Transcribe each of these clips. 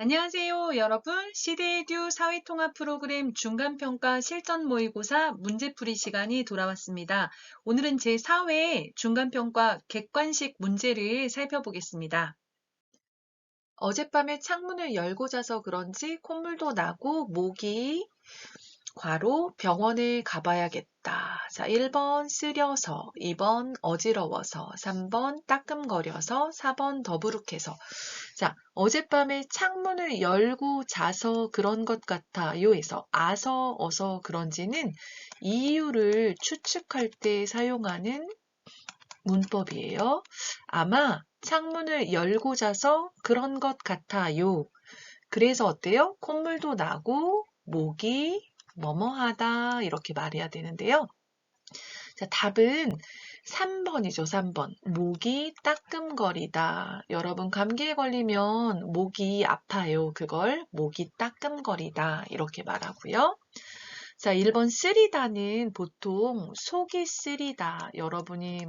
안녕하세요, 여러분. 시대에듀 사회통합 프로그램 중간평가 실전 모의고사 문제풀이 시간이 돌아왔습니다. 오늘은 제4회 중간평가 객관식 문제를 살펴보겠습니다. 어젯밤에 창문을 열고 자서 그런지 콧물도 나고 목이 괄호 병원을 가봐야겠다. 자, 1번 쓰려서, 2번 어지러워서, 3번 따끔거려서, 4번 더부룩해서. 자, 어젯밤에 창문을 열고 자서 그런 것 같아요에서 아서, 어서 그런지는 이유를 추측할 때 사용하는 문법이에요. 아마 창문을 열고 자서 그런 것 같아요. 그래서 어때요? 콧물도 나고 목이 뭐뭐하다 이렇게 말해야 되는데요. 자, 답은 3번이죠. 3번. 목이 따끔거리다. 여러분 감기에 걸리면 목이 아파요. 그걸 목이 따끔거리다 이렇게 말하고요. 자, 1번 쓰리다는 보통 속이 쓰리다. 여러분이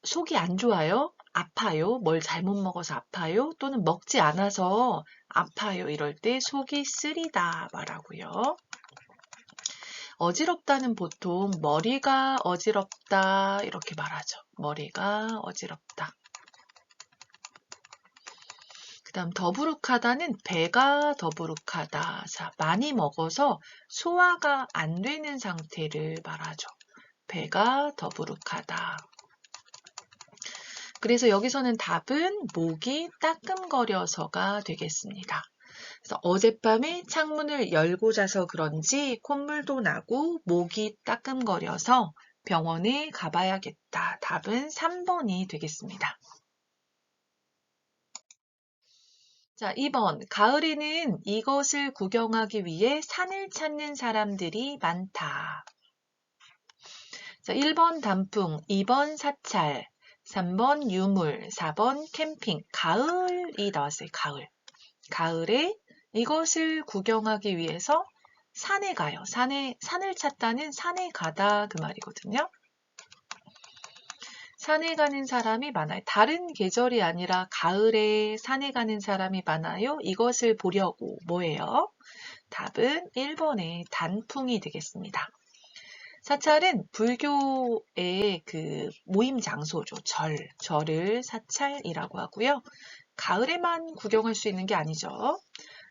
속이 안 좋아요? 아파요? 뭘 잘못 먹어서 아파요? 또는 먹지 않아서 아파요. 이럴 때 속이 쓰리다 말하고요. 어지럽다는 보통 머리가 어지럽다 이렇게 말하죠. 머리가 어지럽다. 그 다음 더부룩하다는 배가 더부룩하다. 자, 많이 먹어서 소화가 안 되는 상태를 말하죠. 배가 더부룩하다. 그래서 여기서는 답은 목이 따끔거려서가 되겠습니다. 그래서 어젯밤에 창문을 열고 자서 그런지 콧물도 나고 목이 따끔거려서 병원에 가봐야겠다. 답은 3번이 되겠습니다. 자, 2번. 가을에는 이것을 구경하기 위해 산을 찾는 사람들이 많다. 자, 1번 단풍, 2번 사찰, 3번 유물, 4번 캠핑. 가을이 나왔어요. 가을. 가을에 이것을 구경하기 위해서 산에 가요. 산을 찾다는 산에 가다 그 말이거든요. 산에 가는 사람이 많아요. 다른 계절이 아니라 가을에 산에 가는 사람이 많아요. 이것을 보려고 뭐예요? 답은 1번의 단풍이 되겠습니다. 사찰은 불교의 그 모임 장소죠. 절을 사찰이라고 하고요. 가을에만 구경할 수 있는 게 아니죠.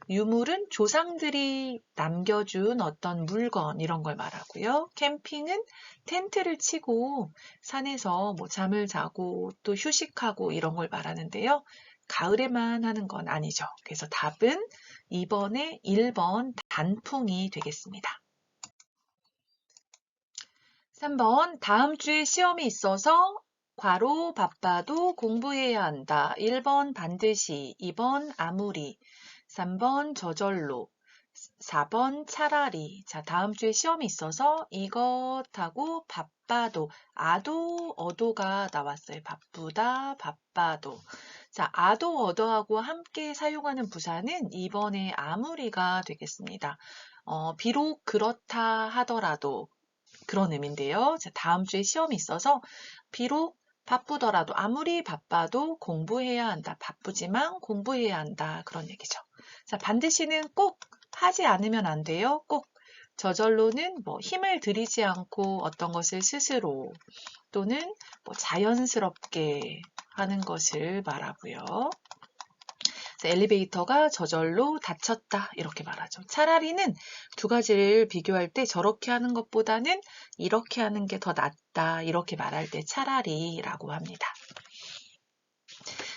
유물은 조상들이 남겨준 어떤 물건 이런 걸 말하고요. 캠핑은 텐트를 치고 산에서 잠을 자고 또 휴식하고 이런 걸 말하는데요. 가을에만 하는 건 아니죠. 그래서 답은 2번에 1번 단풍이 되겠습니다. 3번 다음 주에 시험이 있어서 괄호 바빠도 공부해야 한다. 1번 반드시, 2번 아무리, 3번 저절로, 4번 차라리. 자, 다음 주에 시험이 있어서 이것하고 바빠도, 아도, 어도가 나왔어요. 바쁘다, 바빠도. 자, 아도, 어도하고 함께 사용하는 부사는 2번의 아무리가 되겠습니다. 비록 그렇다 하더라도 그런 의미인데요. 자, 다음 주에 시험이 있어서 비록 바쁘더라도 아무리 바빠도 공부해야 한다. 바쁘지만 공부해야 한다. 그런 얘기죠. 자, 반드시는 꼭 하지 않으면 안 돼요. 꼭 저절로는 힘을 들이지 않고 어떤 것을 스스로 또는 자연스럽게 하는 것을 말하고요. 엘리베이터가 저절로 닫혔다 이렇게 말하죠. 차라리는 두 가지를 비교할 때 저렇게 하는 것보다는 이렇게 하는 게 더 낫다 이렇게 말할 때 차라리라고 합니다.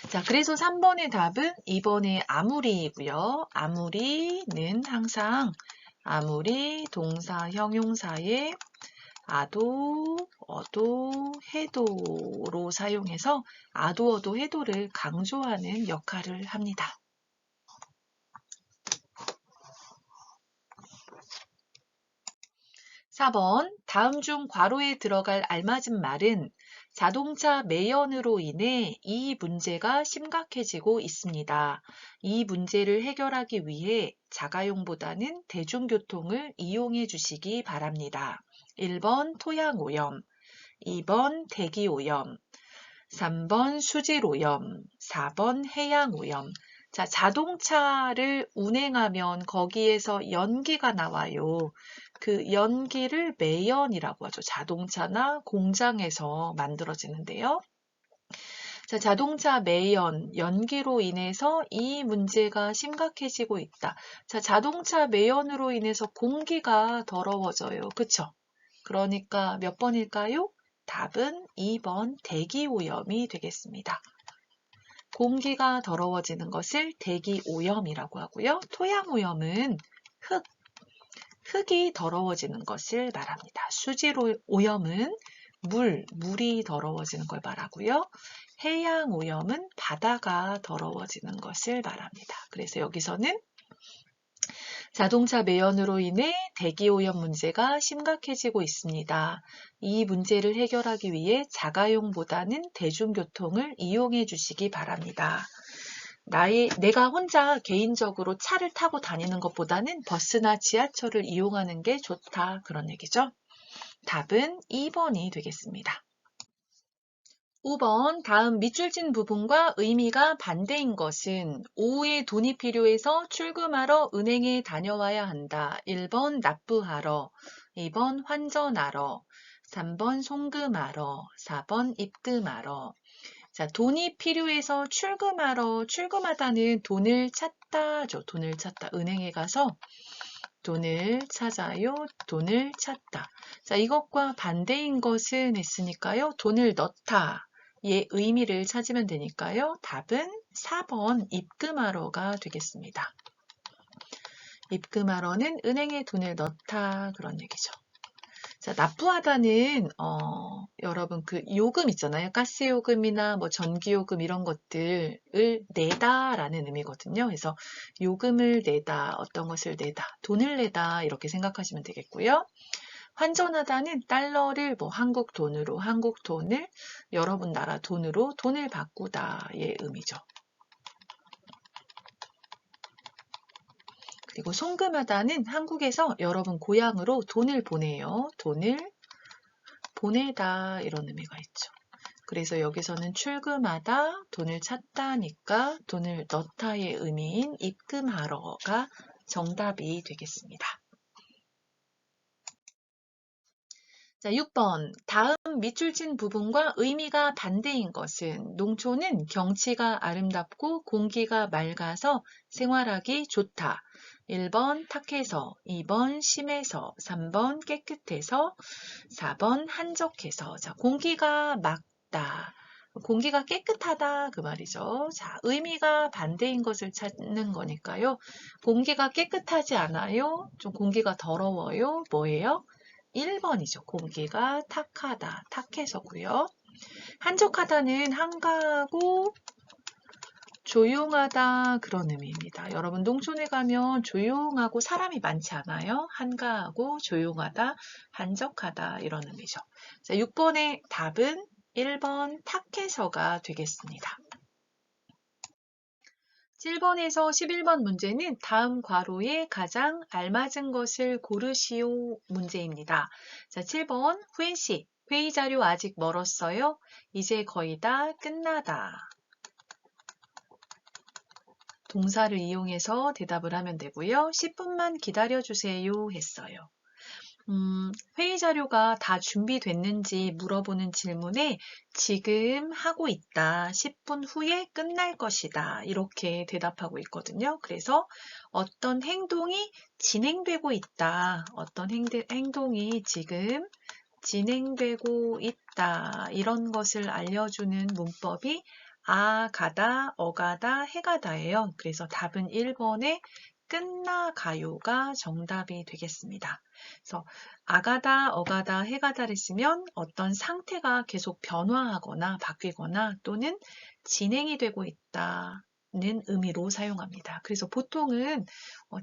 자, 그래서 3번의 답은 2번의 아무리이고요. 아무리는 항상 아무리 동사 형용사에 아도, 어도, 해도로 사용해서 아도, 어도, 해도를 강조하는 역할을 합니다. 4번 다음 중 괄호에 들어갈 알맞은 말은 자동차 매연으로 인해 이 문제가 심각해지고 있습니다. 이 문제를 해결하기 위해 자가용보다는 대중교통을 이용해 주시기 바랍니다. 1번 토양오염, 2번 대기오염, 3번 수질오염, 4번 해양오염. 자, 자동차를 운행하면 거기에서 연기가 나와요. 그 연기를 매연이라고 하죠. 자동차나 공장에서 만들어지는데요. 자, 자동차 매연, 연기로 인해서 이 문제가 심각해지고 있다. 자, 자동차 매연으로 인해서 공기가 더러워져요. 그쵸? 그러니까 몇 번일까요? 답은 2번 대기오염이 되겠습니다. 공기가 더러워지는 것을 대기오염이라고 하고요. 토양오염은 흙이 더러워지는 것을 말합니다. 수질오염은 물이 더러워지는 걸 말하고요. 해양오염은 바다가 더러워지는 것을 말합니다. 그래서 여기서는 자동차 매연으로 인해 대기오염 문제가 심각해지고 있습니다. 이 문제를 해결하기 위해 자가용보다는 대중교통을 이용해 주시기 바랍니다. 내가 혼자 개인적으로 차를 타고 다니는 것보다는 버스나 지하철을 이용하는 게 좋다. 그런 얘기죠. 답은 2번이 되겠습니다. 5번, 다음 밑줄 친 부분과 의미가 반대인 것은 오후에 돈이 필요해서 출금하러 은행에 다녀와야 한다. 1번 납부하러, 2번 환전하러, 3번 송금하러, 4번 입금하러. 자, 돈이 필요해서 출금하다는 돈을 찾다죠. 돈을 찾다. 은행에 가서 돈을 찾아요. 돈을 찾다. 자, 이것과 반대인 것은 했으니까요. 돈을 넣다. 의 의미를 찾으면 되니까요. 답은 4번 입금하러가 되겠습니다. 입금하러는 은행에 돈을 넣다. 그런 얘기죠. 자, 납부하다는 여러분 그 요금 있잖아요. 가스요금이나 뭐 전기요금 이런 것들을 내다라는 의미거든요. 그래서 요금을 내다, 어떤 것을 내다, 돈을 내다 이렇게 생각하시면 되겠고요. 환전하다는 달러를 뭐 한국 돈을 여러분 나라 돈으로 돈을 바꾸다의 의미죠. 그리고 송금하다는 한국에서 여러분 고향으로 돈을 보내요. 돈을 보내다 이런 의미가 있죠. 그래서 여기서는 출금하다, 돈을 찾다니까 돈을 넣다의 의미인 입금하러가 정답이 되겠습니다. 자, 6번. 다음 밑줄 친 부분과 의미가 반대인 것은 농촌은 경치가 아름답고 공기가 맑아서 생활하기 좋다. 1번 탁해서, 2번 심해서, 3번 깨끗해서, 4번 한적해서. 자, 공기가 맑다. 공기가 깨끗하다 그 말이죠. 자, 의미가 반대인 것을 찾는 거니까요. 공기가 깨끗하지 않아요? 좀 공기가 더러워요? 뭐예요? 1번이죠. 공기가 탁하다, 탁해서고요. 한적하다는 한가하고 조용하다 그런 의미입니다. 여러분 농촌에 가면 조용하고 사람이 많지 않아요? 한가하고 조용하다, 한적하다 이런 의미죠. 자, 6번의 답은 1번 탁해서가 되겠습니다. 7번에서 11번 문제는 다음 괄호에 가장 알맞은 것을 고르시오 문제입니다. 자, 7번 후행시. 회의 자료 아직 멀었어요? 이제 거의 다 끝나다. 동사를 이용해서 대답을 하면 되고요. 10분만 기다려주세요 했어요. 회의 자료가 다 준비됐는지 물어보는 질문에 지금 하고 있다. 10분 후에 끝날 것이다. 이렇게 대답하고 있거든요. 그래서 어떤 행동이 진행되고 있다. 어떤 행동이 지금 진행되고 있다. 이런 것을 알려주는 문법이 가다, 어가다, 해가다예요. 그래서 답은 1번의 끝나가요가 정답이 되겠습니다. 그래서 아가다, 어가다, 해가다를 쓰면 어떤 상태가 계속 변화하거나 바뀌거나 또는 진행이 되고 있다는 의미로 사용합니다. 그래서 보통은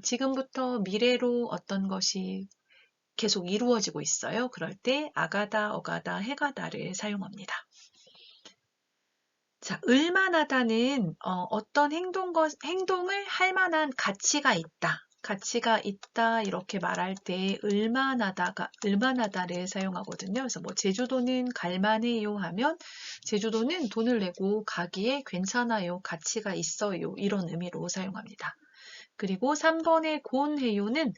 지금부터 미래로 어떤 것이 계속 이루어지고 있어요. 그럴 때 아가다, 어가다, 해가다를 사용합니다. 자, 을만하다는 어떤 행동을 할 만한 가치가 있다. 가치가 있다 이렇게 말할 때 을만하다를 사용하거든요. 그래서 뭐 제주도는 갈만해요 하면 제주도는 돈을 내고 가기에 괜찮아요, 가치가 있어요 이런 의미로 사용합니다. 그리고 3번의 곤해요는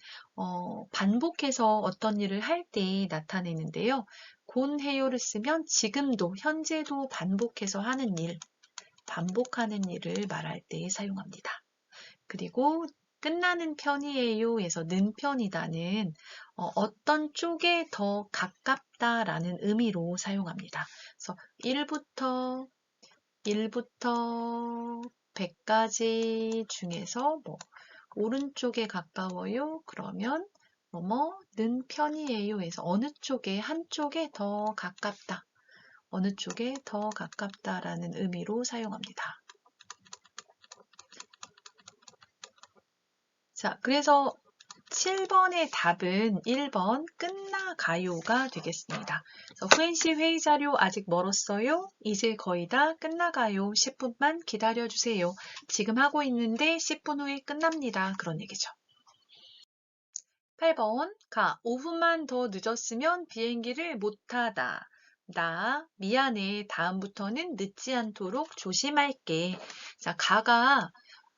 반복해서 어떤 일을 할 때 나타내는데요. 곤해요를 쓰면 지금도 현재도 반복해서 하는 일, 반복하는 일을 말할 때 사용합니다. 그리고 끝나는 편이에요에서 는 편이다는 어떤 쪽에 더 가깝다라는 의미로 사용합니다. 그래서 1부터 100까지 중에서 뭐 오른쪽에 가까워요. 그러면 뭐뭐는 편이에요 해서 어느 쪽에 한쪽에 더 가깝다. 어느 쪽에 더 가깝다라는 의미로 사용합니다. 자, 그래서 7번의 답은 1번 끝나가요가 되겠습니다. 후행시 회의 자료 아직 멀었어요? 이제 거의 다 끝나가요. 10분만 기다려주세요. 지금 하고 있는데 10분 후에 끝납니다. 그런 얘기죠. 8번 가 5분만 더 늦었으면 비행기를 못 타다. 나 미안해. 다음부터는 늦지 않도록 조심할게. 자, 가가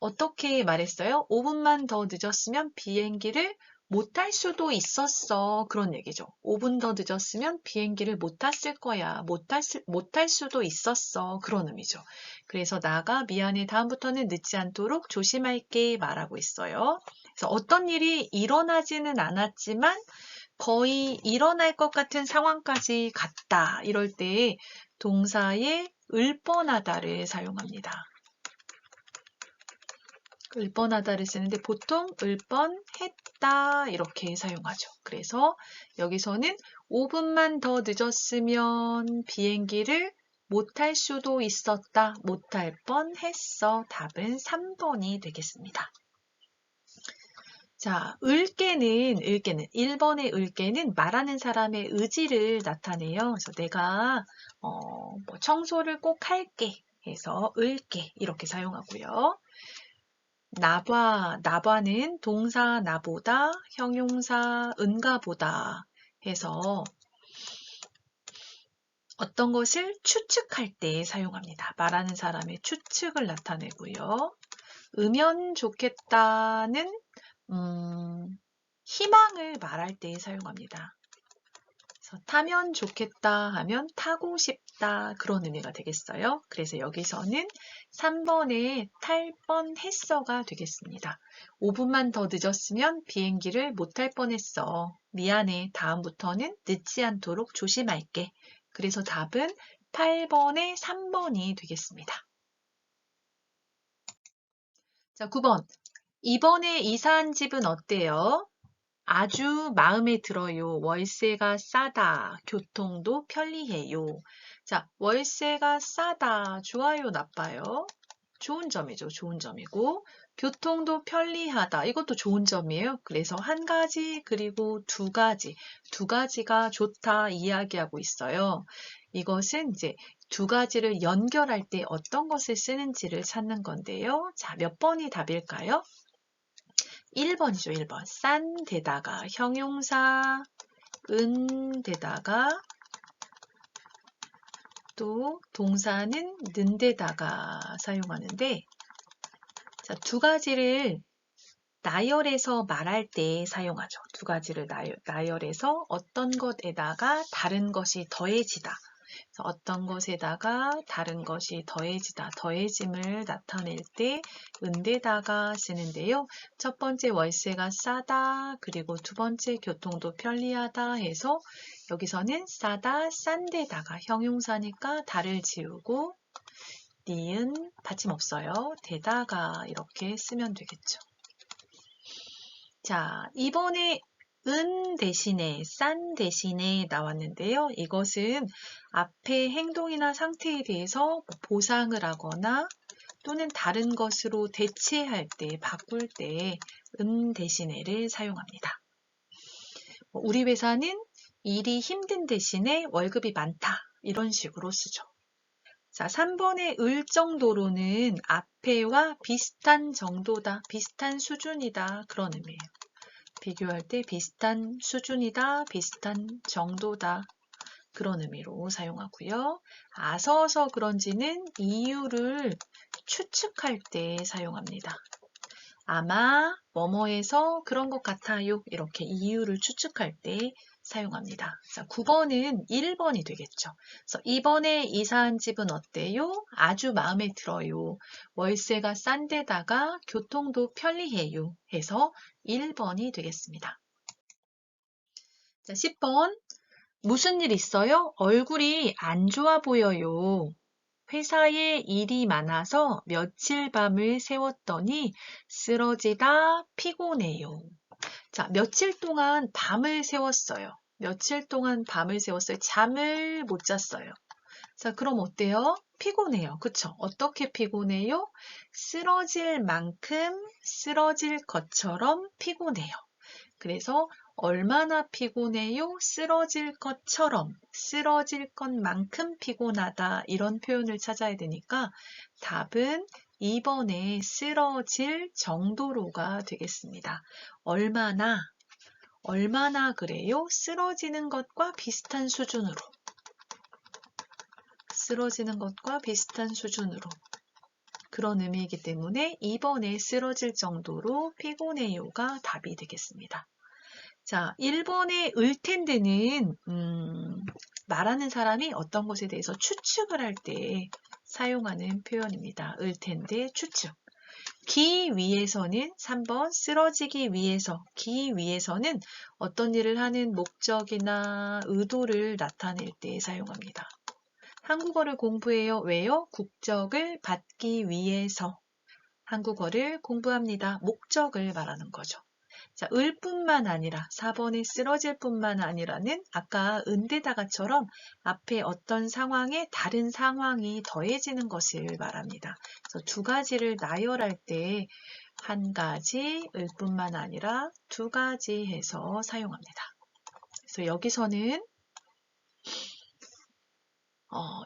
어떻게 말했어요? 5분만 더 늦었으면 비행기를 못 탈 수도 있었어. 그런 얘기죠. 5분 더 늦었으면 비행기를 못 탔을 거야. 못 탈 수도 있었어. 그런 의미죠. 그래서 나가 미안해. 다음부터는 늦지 않도록 조심할게 말하고 있어요. 그래서 어떤 일이 일어나지는 않았지만 거의 일어날 것 같은 상황까지 갔다. 이럴 때 동사의 을뻔하다를 사용합니다. 을뻔하다를 쓰는데 보통 을뻔했다 이렇게 사용하죠. 그래서 여기서는 5분만 더 늦었으면 비행기를 못 탈 수도 있었다. 못 탈 뻔했어. 답은 3번이 되겠습니다. 자, 을개는 1번의 을개는 말하는 사람의 의지를 나타내요. 그래서 내가 뭐 청소를 꼭 할게 해서 을개 이렇게 사용하고요. 나봐는 동사 나보다, 형용사 은가보다 해서 어떤 것을 추측할 때 사용합니다. 말하는 사람의 추측을 나타내고요. 으면 좋겠다는 희망을 말할 때 사용합니다. 그래서 타면 좋겠다 하면 타고 싶다 그런 의미가 되겠어요. 그래서 여기서는 3번에 탈 뻔했어가 되겠습니다. 5분만 더 늦었으면 비행기를 못 탈 뻔했어. 미안해. 다음부터는 늦지 않도록 조심할게. 그래서 답은 8번에 3번이 되겠습니다. 자, 9번. 이번에 이사한 집은 어때요? 아주 마음에 들어요. 월세가 싸다. 교통도 편리해요. 자, 월세가 싸다. 좋아요, 나빠요? 좋은 점이죠. 좋은 점이고 교통도 편리하다. 이것도 좋은 점이에요. 그래서 한 가지 그리고 두 가지가 좋다 이야기하고 있어요. 이것은 이제 두 가지를 연결할 때 어떤 것을 쓰는지를 찾는 건데요. 자, 몇 번이 답일까요? 1번이죠, 1번. 싼 데다가 형용사 은 데다가 또 동사는 는 데다가 사용하는데 자, 두 가지를 나열해서 말할 때 사용하죠. 두 가지를 나열해서 어떤 것에다가 다른 것이 더해지다. 어떤 것에다가 다른 것이 더해지다, 더해짐을 나타낼 때 은데다가 쓰는데요. 첫 번째 월세가 싸다, 그리고 두 번째 교통도 편리하다 해서 여기서는 싸다, 싼 데다가 형용사니까 다를 지우고 니은 받침 없어요. 데다가 이렇게 쓰면 되겠죠. 자, 이번에 은 대신에 싼 대신에 나왔는데요. 이것은 앞의 행동이나 상태에 대해서 보상을 하거나 또는 다른 것으로 대체할 때, 바꿀 때 은 대신에를 사용합니다. 우리 회사는 일이 힘든 대신에 월급이 많다. 이런 식으로 쓰죠. 자, 3번의 을 정도로는 앞에와 비슷한 정도다, 비슷한 수준이다. 그런 의미예요. 비교할 때 비슷한 수준이다, 비슷한 정도다. 그런 의미로 사용하고요. 아서서 그런지는 이유를 추측할 때 사용합니다. 아마 뭐뭐해서 그런 것 같아요. 이렇게 이유를 추측할 때 사용합니다. 자, 9번은 1번이 되겠죠. 그래서 이번에 이사한 집은 어때요? 아주 마음에 들어요. 월세가 싼 데다가 교통도 편리해요. 해서 1번이 되겠습니다. 자, 10번. 무슨 일 있어요? 얼굴이 안 좋아 보여요. 회사에 일이 많아서 며칠 밤을 새웠더니 쓰러지다 피곤해요. 자, 며칠 동안 밤을 새웠어요. 며칠 동안 밤을 새웠어요. 잠을 못 잤어요. 자, 그럼 어때요? 피곤해요. 그쵸? 어떻게 피곤해요? 쓰러질 만큼 쓰러질 것처럼 피곤해요. 그래서 얼마나 피곤해요? 쓰러질 것처럼, 쓰러질 것만큼 피곤하다. 이런 표현을 찾아야 되니까 답은 2번에 쓰러질 정도로가 되겠습니다. 얼마나 그래요? 쓰러지는 것과 비슷한 수준으로. 쓰러지는 것과 비슷한 수준으로. 그런 의미이기 때문에 2번에 쓰러질 정도로 피곤해요가 답이 되겠습니다. 자, 1번의 을 텐데는 말하는 사람이 어떤 것에 대해서 추측을 할 때 사용하는 표현입니다. 을 텐데 추측. 기 위해서는 3번 쓰러지기 위해서, 기 위해서는 어떤 일을 하는 목적이나 의도를 나타낼 때 사용합니다. 한국어를 공부해요. 왜요? 국적을 받기 위해서 한국어를 공부합니다. 목적을 말하는 거죠. 자, 을 뿐만 아니라 4번에 쓰러질 뿐만 아니라는 아까 은데다가처럼 앞에 어떤 상황에 다른 상황이 더해지는 것을 말합니다. 그래서 두 가지를 나열할 때 한 가지, 을 뿐만 아니라 두 가지 해서 사용합니다. 그래서 여기서는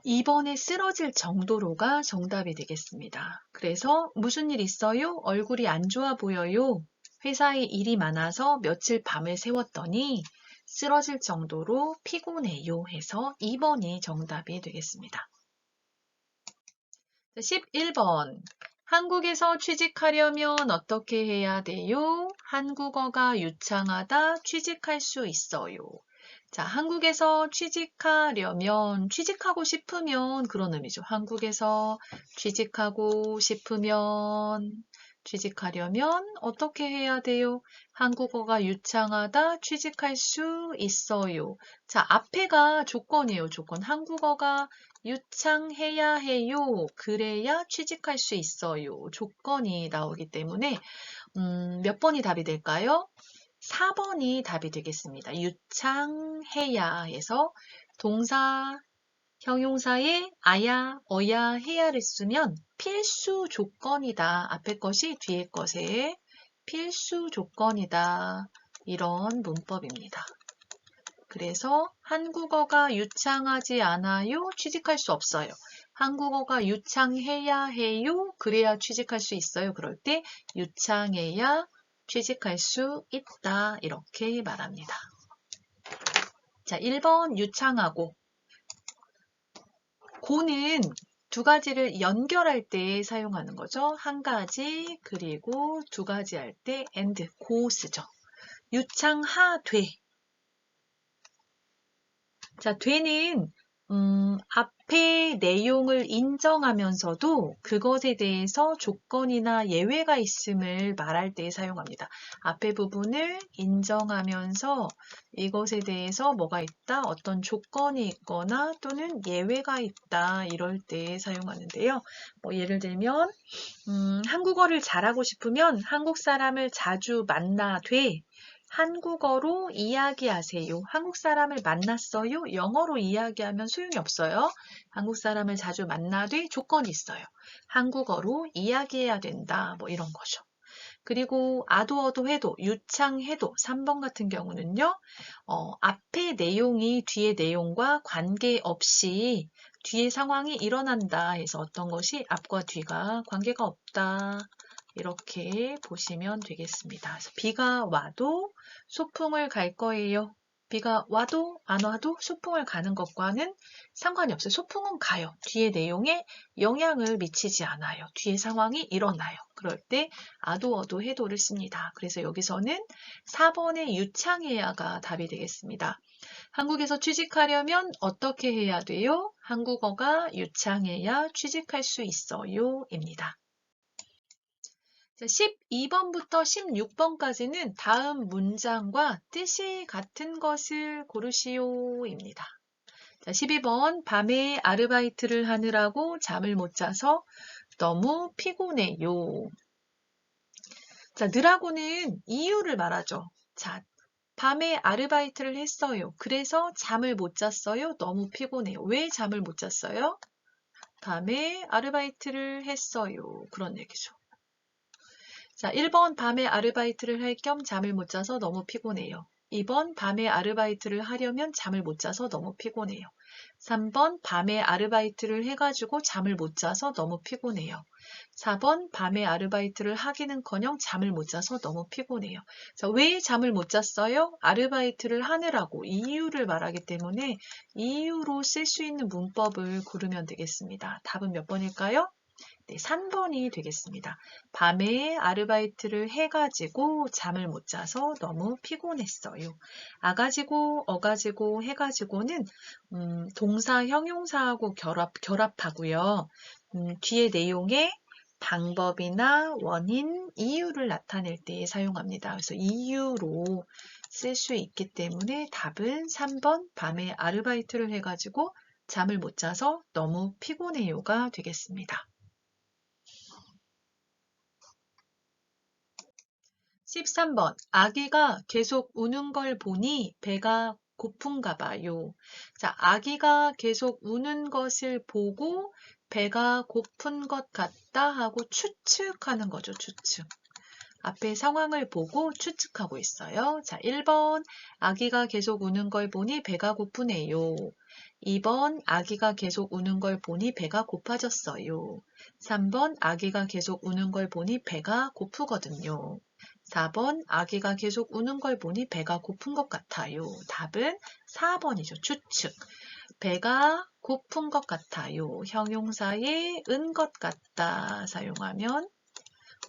2번에 쓰러질 정도로가 정답이 되겠습니다. 그래서 무슨 일 있어요? 얼굴이 안 좋아 보여요. 회사에 일이 많아서 며칠 밤을 새웠더니 쓰러질 정도로 피곤해요 해서 2번이 정답이 되겠습니다. 11번. 한국에서 취직하려면 어떻게 해야 돼요? 한국어가 유창하다, 취직할 수 있어요. 자, 한국에서 취직하려면, 취직하고 싶으면 그런 의미죠. 한국에서 취직하고 싶으면, 취직하려면 어떻게 해야 돼요? 한국어가 유창하다, 취직할 수 있어요. 자, 앞에가 조건이에요, 조건. 한국어가 유창해야 해요. 그래야 취직할 수 있어요. 조건이 나오기 때문에 몇 번이 답이 될까요? 4번이 답이 되겠습니다. 유창해야 해서 동사, 형용사에 아야, 어야, 해야를 쓰면 필수 조건이다. 앞에 것이 뒤에 것의 필수 조건이다. 이런 문법입니다. 그래서 한국어가 유창하지 않아요? 취직할 수 없어요. 한국어가 유창해야 해요? 그래야 취직할 수 있어요. 그럴 때 유창해야 취직할 수 있다. 이렇게 말합니다. 자, 1번 유창하고 고는 두 가지를 연결할 때 사용하는 거죠. 한 가지 그리고 두 가지 할 때 and 고 쓰죠. 유창하되 자, 되는 앞의 내용을 인정하면서도 그것에 대해서 조건이나 예외가 있음을 말할 때 사용합니다. 앞의 부분을 인정하면서 이것에 대해서 뭐가 있다, 어떤 조건이 있거나 또는 예외가 있다, 이럴 때 사용하는데요. 예를 들면 한국어를 잘하고 싶으면 한국 사람을 자주 만나되 한국어로 이야기하세요. 한국 사람을 만났어요? 영어로 이야기하면 소용이 없어요. 한국 사람을 자주 만나되 조건이 있어요. 한국어로 이야기해야 된다. 이런 거죠. 그리고 아도어도 해도, 유창해도 3번 같은 경우는요. 앞의 내용이 뒤의 내용과 관계없이 뒤에 상황이 일어난다 해서 어떤 것이 앞과 뒤가 관계가 없다. 이렇게 보시면 되겠습니다. 그래서 비가 와도 소풍을 갈 거예요. 비가 와도 안 와도 소풍을 가는 것과는 상관이 없어요. 소풍은 가요. 뒤에 내용에 영향을 미치지 않아요. 뒤에 상황이 일어나요. 그럴 때 아도어도 해도를 씁니다. 그래서 여기서는 4번의 유창해야가 답이 되겠습니다. 한국에서 취직하려면 어떻게 해야 돼요? 한국어가 유창해야 취직할 수 있어요. 입니다. 12번부터 16번까지는 다음 문장과 뜻이 같은 것을 고르시오. 입니다. 12번 밤에 아르바이트를 하느라고 잠을 못 자서 너무 피곤해요. 자, 느라고는 이유를 말하죠. 자, 밤에 아르바이트를 했어요. 그래서 잠을 못 잤어요. 너무 피곤해요. 왜 잠을 못 잤어요? 밤에 아르바이트를 했어요. 그런 얘기죠. 자, 1번 밤에 아르바이트를 할 겸 잠을 못 자서 너무 피곤해요. 2번 밤에 아르바이트를 하려면 잠을 못 자서 너무 피곤해요. 3번 밤에 아르바이트를 해가지고 잠을 못 자서 너무 피곤해요. 4번 밤에 아르바이트를 하기는커녕 잠을 못 자서 너무 피곤해요. 자, 왜 잠을 못 잤어요? 아르바이트를 하느라고 이유를 말하기 때문에 이유로 쓸 수 있는 문법을 고르면 되겠습니다. 답은 몇 번일까요? 네, 3번이 되겠습니다. 밤에 아르바이트를 해가지고 잠을 못 자서 너무 피곤했어요. 아가지고, 어가지고, 해가지고는 동사, 형용사하고 결합하고요. 뒤에 내용에 방법이나 원인, 이유를 나타낼 때 사용합니다. 그래서 이유로 쓸 수 있기 때문에 답은 3번 밤에 아르바이트를 해가지고 잠을 못 자서 너무 피곤해요가 되겠습니다. 13번. 아기가 계속 우는 걸 보니 배가 고픈가 봐요. 자, 아기가 계속 우는 것을 보고 배가 고픈 것 같다 하고 추측하는 거죠, 추측. 앞에 상황을 보고 추측하고 있어요. 자, 1번. 아기가 계속 우는 걸 보니 배가 고프네요. 2번. 아기가 계속 우는 걸 보니 배가 고파졌어요. 3번. 아기가 계속 우는 걸 보니 배가 고프거든요. 4번. 아기가 계속 우는 걸 보니 배가 고픈 것 같아요. 답은 4번이죠. 추측. 배가 고픈 것 같아요. 형용사에 은 것 같다 사용하면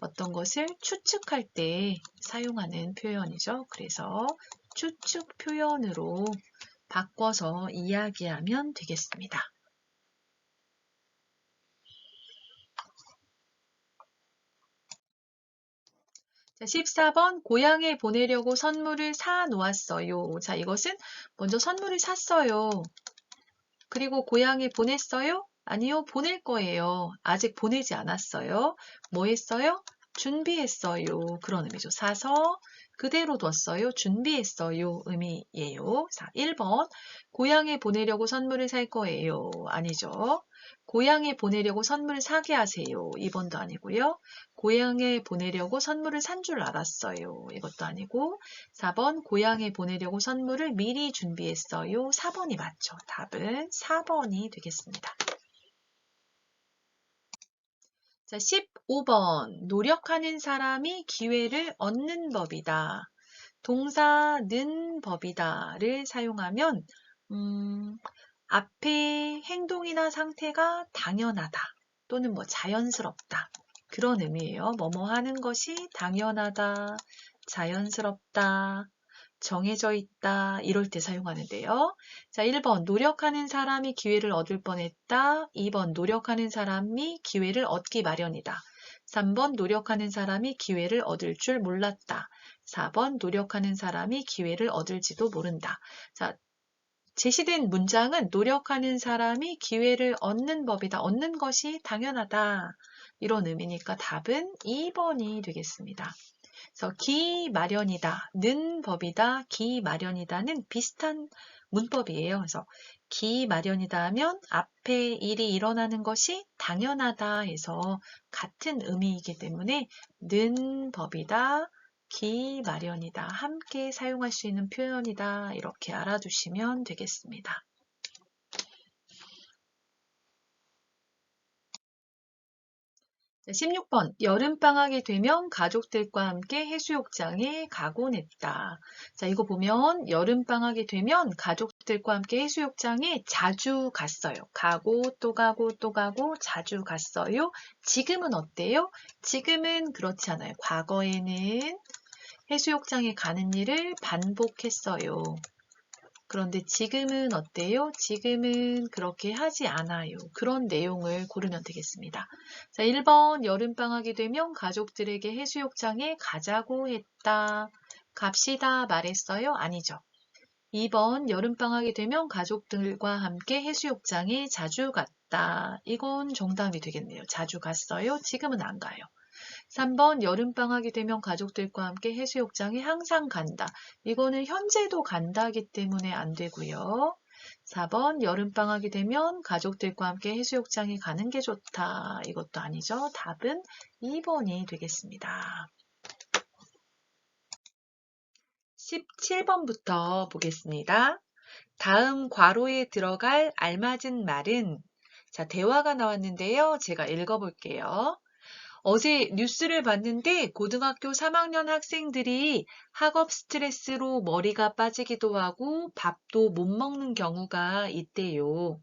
어떤 것을 추측할 때 사용하는 표현이죠. 그래서 추측 표현으로 바꿔서 이야기하면 되겠습니다. 자, 14번 고향에 보내려고 선물을 사 놓았어요. 자, 이것은 먼저 선물을 샀어요. 그리고 고향에 보냈어요? 아니요, 보낼 거예요. 아직 보내지 않았어요. 뭐 했어요? 준비했어요. 그런 의미죠. 사서 그대로 뒀어요. 준비했어요. 의미예요. 자, 1번. 고향에 보내려고 선물을 살 거예요. 아니죠. 고향에 보내려고 선물을 사게 하세요. 2번도 아니고요. 고향에 보내려고 선물을 산 줄 알았어요. 이것도 아니고 4번 고향에 보내려고 선물을 미리 준비했어요. 4번이 맞죠. 답은 4번이 되겠습니다. 자, 15번. 노력하는 사람이 기회를 얻는 법이다. 동사는 법이다를 사용하면 앞에 행동이나 상태가 당연하다 또는 뭐 자연스럽다 그런 의미예요. 뭐뭐 하는 것이 당연하다, 자연스럽다, 정해져 있다 이럴 때 사용하는데요. 자, 1번 노력하는 사람이 기회를 얻을 뻔했다. 2번 노력하는 사람이 기회를 얻기 마련이다. 3번 노력하는 사람이 기회를 얻을 줄 몰랐다. 4번 노력하는 사람이 기회를 얻을지도 모른다. 자, 제시된 문장은 노력하는 사람이 기회를 얻는 법이다. 얻는 것이 당연하다. 이런 의미니까 답은 2번이 되겠습니다. 그래서 기 마련이다, 는 법이다, 기 마련이다는 비슷한 문법이에요. 그래서 기 마련이다 하면 앞에 일이 일어나는 것이 당연하다 해서 같은 의미이기 때문에 는 법이다, 기 마련이다 함께 사용할 수 있는 표현이다 이렇게 알아두시면 되겠습니다. 16번, 여름방학이 되면 가족들과 함께 해수욕장에 가곤 했다. 자, 이거 보면 여름방학이 되면 가족들과 함께 해수욕장에 자주 갔어요. 가고 또 가고 또 가고 자주 갔어요. 지금은 어때요? 지금은 그렇지 않아요. 과거에는 해수욕장에 가는 일을 반복했어요. 그런데 지금은 어때요? 지금은 그렇게 하지 않아요. 그런 내용을 고르면 되겠습니다. 자, 1번 여름방학이 되면 가족들에게 해수욕장에 가자고 했다. 갑시다 말했어요? 아니죠. 2번 여름방학이 되면 가족들과 함께 해수욕장에 자주 갔다. 이건 정답이 되겠네요. 자주 갔어요? 지금은 안 가요. 3번 여름방학이 되면 가족들과 함께 해수욕장에 항상 간다. 이거는 현재도 간다기 때문에 안 되고요. 4번 여름방학이 되면 가족들과 함께 해수욕장에 가는 게 좋다. 이것도 아니죠. 답은 2번이 되겠습니다. 17번부터 보겠습니다. 다음 괄호에 들어갈 알맞은 말은 자, 대화가 나왔는데요. 제가 읽어볼게요. 어제 뉴스를 봤는데 고등학교 3학년 학생들이 학업 스트레스로 머리가 빠지기도 하고 밥도 못 먹는 경우가 있대요.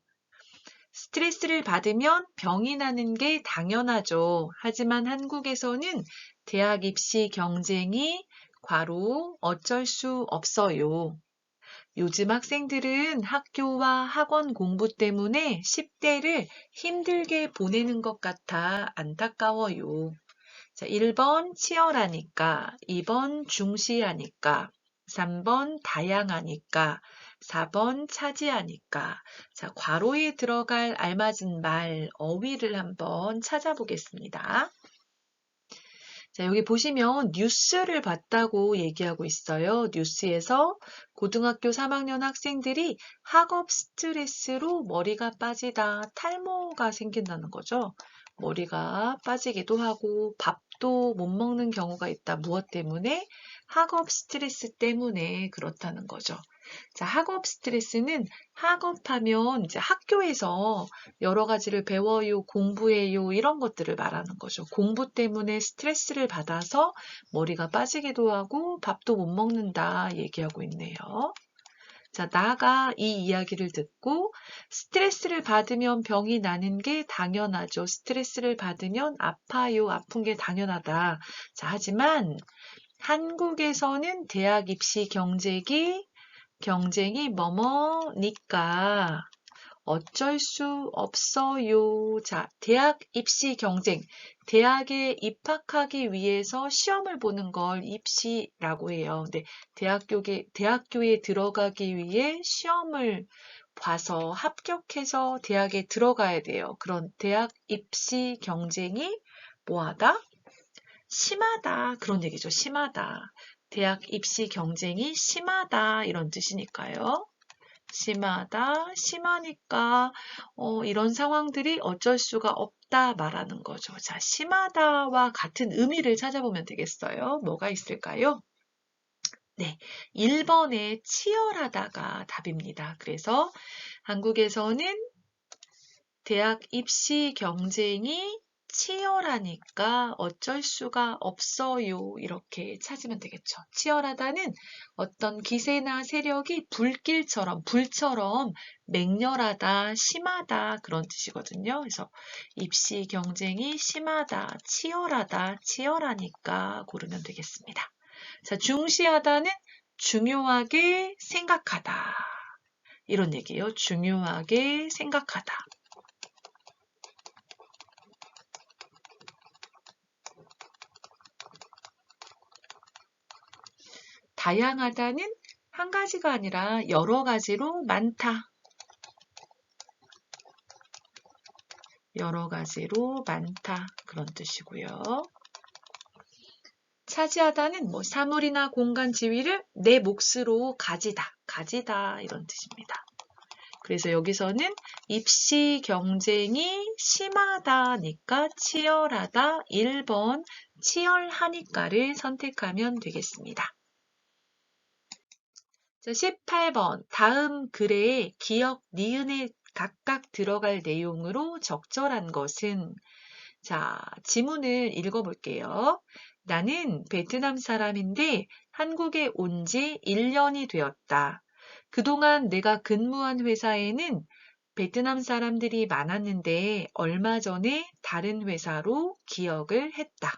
스트레스를 받으면 병이 나는 게 당연하죠. 하지만 한국에서는 대학 입시 경쟁이 괄호 어쩔 수 없어요. 요즘 학생들은 학교와 학원 공부 때문에 10대를 힘들게 보내는 것 같아 안타까워요. 자, 1번 치열하니까, 2번 중시하니까, 3번 다양하니까, 4번 차지하니까. 자, 괄호에 들어갈 알맞은 말, 어휘를 한번 찾아보겠습니다. 자, 여기 보시면 뉴스를 봤다고 얘기하고 있어요. 뉴스에서 고등학교 3학년 학생들이 학업 스트레스로 머리가 빠지다, 탈모가 생긴다는 거죠. 머리가 빠지기도 하고 밥도 못 먹는 경우가 있다. 무엇 때문에? 학업 스트레스 때문에 그렇다는 거죠. 자, 학업 스트레스는 학업하면 이제 학교에서 여러 가지를 배워요, 공부해요, 이런 것들을 말하는 거죠. 공부 때문에 스트레스를 받아서 머리가 빠지기도 하고 밥도 못 먹는다 얘기하고 있네요. 자, 나가 이 이야기를 듣고 스트레스를 받으면 병이 나는 게 당연하죠. 스트레스를 받으면 아파요. 아픈 게 당연하다. 자, 하지만 한국에서는 대학 입시 경쟁이 뭐뭐니까 어쩔 수 없어요. 자, 대학 입시 경쟁. 대학에 입학하기 위해서 시험을 보는 걸 입시라고 해요. 근데 대학교에 들어가기 위해 시험을 봐서 합격해서 대학에 들어가야 돼요. 그런 대학 입시 경쟁이 뭐하다? 심하다. 그런 얘기죠. 심하다. 대학 입시 경쟁이 심하다. 이런 뜻이니까요. 심하다, 심하니까 이런 상황들이 어쩔 수가 없다 말하는 거죠. 자, 심하다와 같은 의미를 찾아보면 되겠어요. 뭐가 있을까요? 네, 1번에 치열하다가 답입니다. 그래서 한국에서는 대학 입시 경쟁이 치열하니까 어쩔 수가 없어요. 이렇게 찾으면 되겠죠. 치열하다는 어떤 기세나 세력이 불처럼 맹렬하다, 심하다 그런 뜻이거든요. 그래서 입시 경쟁이 심하다, 치열하다, 치열하니까 고르면 되겠습니다. 자, 중시하다는 중요하게 생각하다. 이런 얘기예요. 중요하게 생각하다. 다양하다는 한 가지가 아니라 여러 가지로 많다. 여러 가지로 많다. 그런 뜻이고요. 차지하다는 뭐 사물이나 공간 지위를 내 몫으로 가지다 이런 뜻입니다. 그래서 여기서는 입시 경쟁이 심하다니까 치열하다 1번 치열하니까를 선택하면 되겠습니다. 자, 18번 다음 글에 기역, 니은에 각각 들어갈 내용으로 적절한 것은 자, 지문을 읽어볼게요. 나는 베트남 사람인데 한국에 온 지 1년이 되었다. 그동안 내가 근무한 회사에는 베트남 사람들이 많았는데 얼마 전에 다른 회사로 기역을 했다.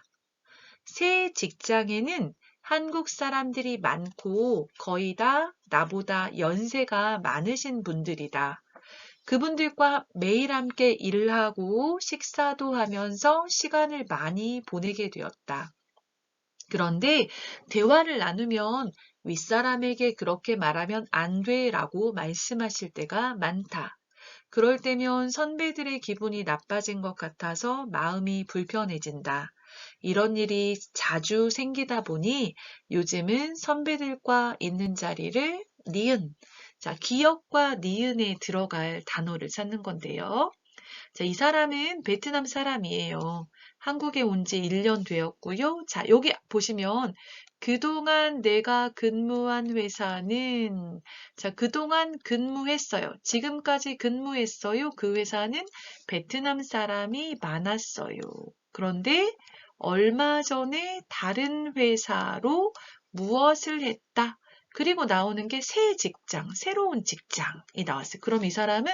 새 직장에는 한국 사람들이 많고 거의 다 나보다 연세가 많으신 분들이다. 그분들과 매일 함께 일을 하고 식사도 하면서 시간을 많이 보내게 되었다. 그런데 대화를 나누면 윗사람에게 그렇게 말하면 안 돼라고 말씀하실 때가 많다. 그럴 때면 선배들의 기분이 나빠진 것 같아서 마음이 불편해진다. 이런 일이 자주 생기다 보니 요즘은 선배들과 있는 자리를 니은, 자, 기역과 니은에 들어갈 단어를 찾는 건데요. 자, 이 사람은 베트남 사람이에요. 한국에 온 지 1년 되었고요. 자, 여기 보시면 그동안 내가 근무한 회사는 자, 그동안 근무했어요. 지금까지 근무했어요. 그 회사는 베트남 사람이 많았어요. 그런데 얼마 전에 다른 회사로 무엇을 했다. 그리고 나오는 게 새 직장, 새로운 직장이 나왔어요. 그럼 이 사람은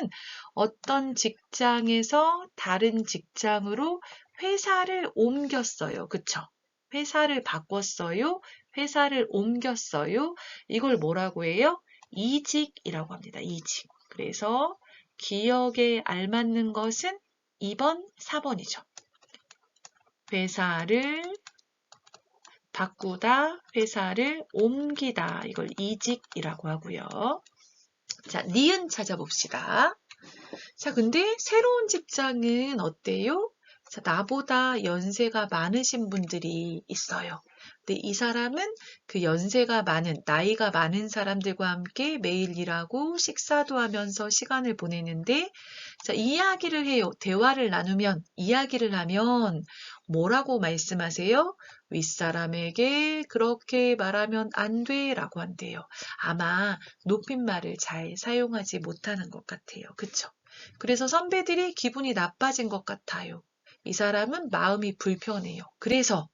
어떤 직장에서 다른 직장으로 회사를 옮겼어요. 그쵸? 회사를 바꿨어요. 회사를 옮겼어요. 이걸 뭐라고 해요? 이직이라고 합니다. 이직. 그래서 기억에 알맞는 것은 2번, 4번이죠. 회사를 바꾸다, 회사를 옮기다. 이걸 이직이라고 하고요. 자, 니은 찾아봅시다. 자, 근데 새로운 직장은 어때요? 자, 나보다 연세가 많으신 분들이 있어요. 근데 이 사람은 그 연세가 많은, 나이가 많은 사람들과 함께 매일 일하고 식사도 하면서 시간을 보내는데, 자, 이야기를 해요. 대화를 나누면, 이야기를 하면 뭐라고 말씀하세요? 윗사람에게 그렇게 말하면 안 돼 라고 한대요. 아마 높임말을 잘 사용하지 못하는 것 같아요. 그쵸? 그래서 선배들이 기분이 나빠진 것 같아요. 이 사람은 마음이 불편해요. 그래서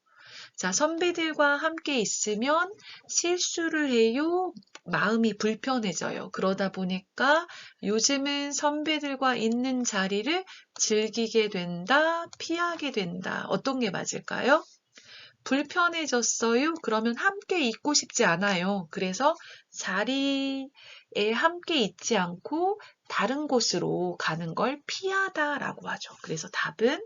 자, 선배들과 함께 있으면 실수를 해요. 마음이 불편해져요. 그러다 보니까 요즘은 선배들과 있는 자리를 즐기게 된다, 피하게 된다. 어떤 게 맞을까요? 불편해졌어요. 그러면 함께 있고 싶지 않아요. 그래서 자리에 함께 있지 않고 다른 곳으로 가는 걸 피하다라고 하죠. 그래서 답은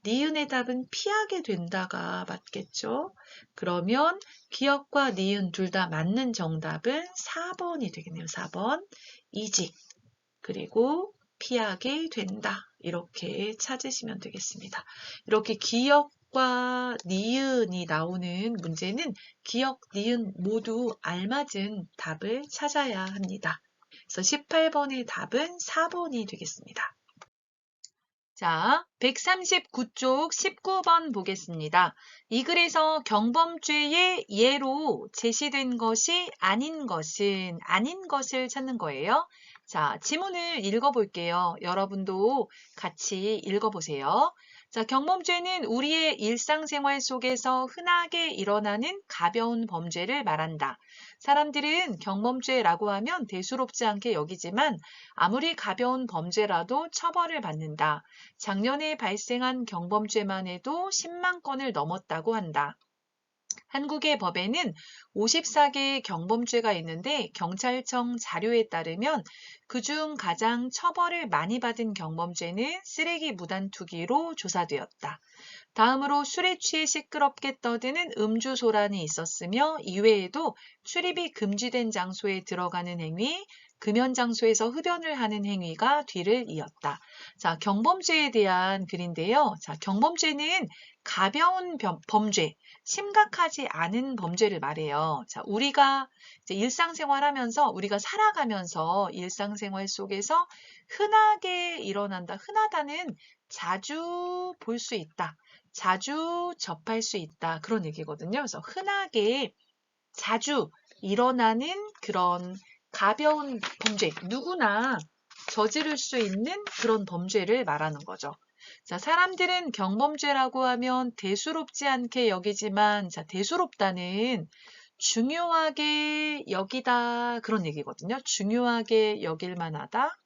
니은의 답은 피하게 된다가 맞겠죠. 그러면 기역과 니은 둘 다 맞는 정답은 4번이 되겠네요. 4번 이직 그리고 피하게 된다. 이렇게 찾으시면 되겠습니다. 이렇게 기역과 니은이 나오는 문제는 기역, 니은 모두 알맞은 답을 찾아야 합니다. 그래서 18번의 답은 4번이 되겠습니다. 자, 139쪽 19번 보겠습니다. 이 글에서 경범죄의 예로 제시된 것이 아닌 것을 찾는 거예요. 자, 지문을 읽어볼게요. 여러분도 같이 읽어보세요. 자, 경범죄는 우리의 일상생활 속에서 흔하게 일어나는 가벼운 범죄를 말한다. 사람들은 경범죄라고 하면 대수롭지 않게 여기지만 아무리 가벼운 범죄라도 처벌을 받는다. 작년에 발생한 경범죄만 해도 10만 건을 넘었다고 한다. 한국의 법에는 54개의 경범죄가 있는데 경찰청 자료에 따르면 그중 가장 처벌을 많이 받은 경범죄는 쓰레기 무단 투기로 조사되었다. 다음으로 술에 취해 시끄럽게 떠드는 음주 소란이 있었으며 이외에도 출입이 금지된 장소에 들어가는 행위, 금연 장소에서 흡연을 하는 행위가 뒤를 이었다. 자, 경범죄에 대한 글인데요. 자, 경범죄는 가벼운 범죄, 심각하지 않은 범죄를 말해요. 자, 우리가 이제 일상생활 하면서 우리가 살아가면서 일상생활 속에서 흔하게 일어난다. 흔하다는 자주 볼 수 있다. 자주 접할 수 있다. 그런 얘기거든요. 그래서 흔하게 자주 일어나는 그런 가벼운 범죄, 누구나 저지를 수 있는 그런 범죄를 말하는 거죠. 자, 사람들은 경범죄라고 하면 대수롭지 않게 여기지만, 자, 대수롭다는 중요하게 여기다 그런 얘기거든요. 중요하게 여길 만하다.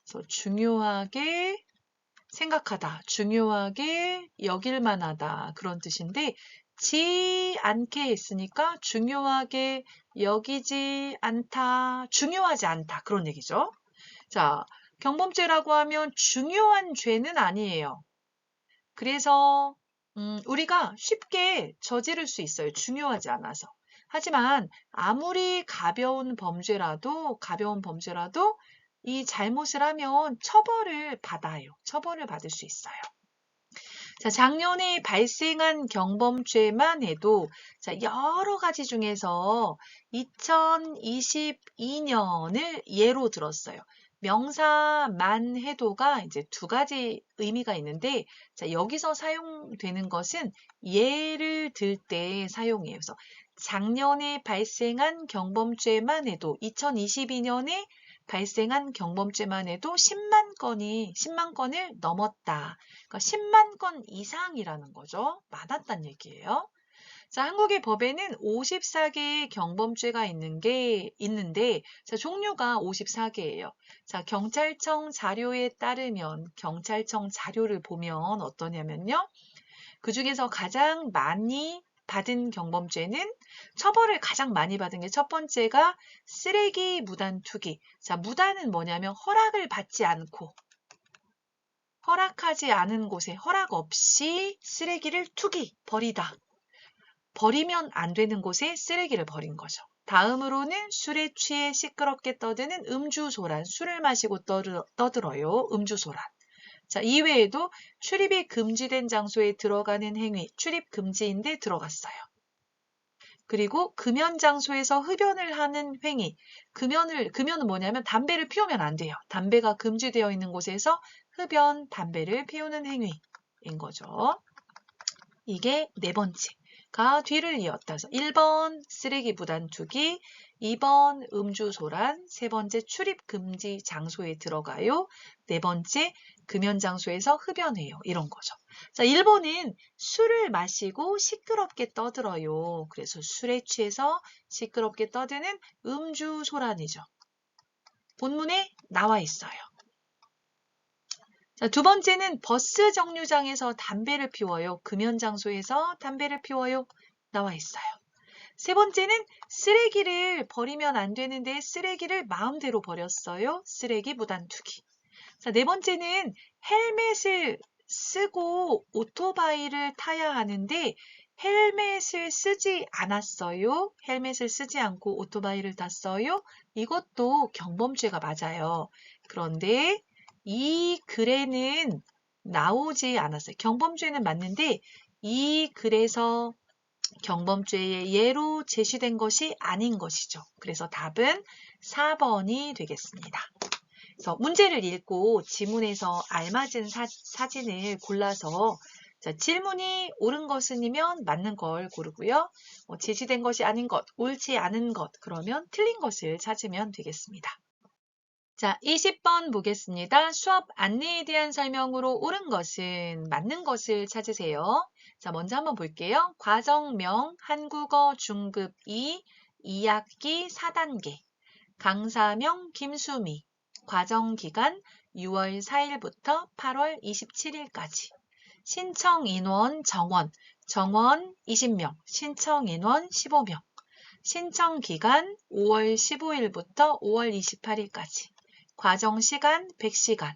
그래서 중요하게 생각하다, 중요하게 여길 만하다 그런 뜻인데 지 않게 했으니까 중요하게 여기지 않다, 중요하지 않다 그런 얘기죠. 자, 경범죄라고 하면 중요한 죄는 아니에요. 그래서 우리가 쉽게 저지를 수 있어요. 중요하지 않아서. 하지만 아무리 가벼운 범죄라도 이 잘못을 하면 처벌을 받아요. 처벌을 받을 수 있어요. 자, 작년에 발생한 경범죄만 해도 자, 여러 가지 중에서 2022년을 예로 들었어요. 명사만 해도가 이제 두 가지 의미가 있는데 자, 여기서 사용되는 것은 예를 들 때 사용해요. 그래서 작년에 발생한 경범죄만 해도 2022년에 발생한 경범죄만 해도 10만 건을 넘었다. 그러니까 10만 건 이상이라는 거죠. 많았단 얘기예요. 자, 한국의 법에는 54개의 경범죄가 있는데, 자, 종류가 54개예요. 자, 경찰청 자료에 따르면, 경찰청 자료를 보면 어떠냐면요. 그 중에서 가장 많이 받은 경범죄는 처벌을 가장 많이 받은 게 첫 번째가 쓰레기 무단 투기. 자, 무단은 뭐냐면 허락을 받지 않고 허락하지 않은 곳에 허락 없이 쓰레기를 버리다. 버리면 안 되는 곳에 쓰레기를 버린 거죠. 다음으로는 술에 취해 시끄럽게 떠드는 음주소란, 술을 마시고 떠들어요. 음주소란. 자, 이외에도 출입이 금지된 장소에 들어가는 행위, 출입 금지인데 들어갔어요. 그리고 금연 장소에서 흡연을 하는 행위. 금연은 뭐냐면 담배를 피우면 안 돼요. 담배가 금지되어 있는 곳에서 담배를 피우는 행위인 거죠. 이게 네 번째가 뒤를 이었다서 1번 쓰레기 무단 투기, 2번 음주소란, 세 번째 출입 금지 장소에 들어가요. 네 번째 금연 장소에서 흡연해요. 이런 거죠. 자, 1번은 술을 마시고 시끄럽게 떠들어요. 그래서 술에 취해서 시끄럽게 떠드는 음주소란이죠. 본문에 나와 있어요. 자, 두 번째는 버스 정류장에서 담배를 피워요. 금연 장소에서 담배를 피워요. 나와 있어요. 세 번째는 쓰레기를 버리면 안 되는데 쓰레기를 마음대로 버렸어요. 쓰레기 무단 투기. 자, 네 번째는 헬멧을 쓰고 오토바이를 타야 하는데 헬멧을 쓰지 않았어요. 헬멧을 쓰지 않고 오토바이를 탔어요. 이것도 경범죄가 맞아요. 그런데 이 글에는 나오지 않았어요. 경범죄는 맞는데 이 글에서 경범죄의 예로 제시된 것이 아닌 것이죠. 그래서 답은 4번이 되겠습니다. 그래서 문제를 읽고 지문에서 알맞은 사진을 골라서 자, 질문이 옳은 것은이면 맞는 걸 고르고요. 제시된 것이 아닌 것, 옳지 않은 것, 그러면 틀린 것을 찾으면 되겠습니다. 자, 20번 보겠습니다. 수업 안내에 대한 설명으로 옳은 것은 맞는 것을 찾으세요. 자, 먼저 한번 볼게요. 과정명 한국어 중급 2학기 4단계 강사명 김수미 과정기간 6월 4일부터 8월 27일까지 신청인원 정원 20명, 신청인원 15명 신청기간 5월 15일부터 5월 28일까지 과정시간 100시간,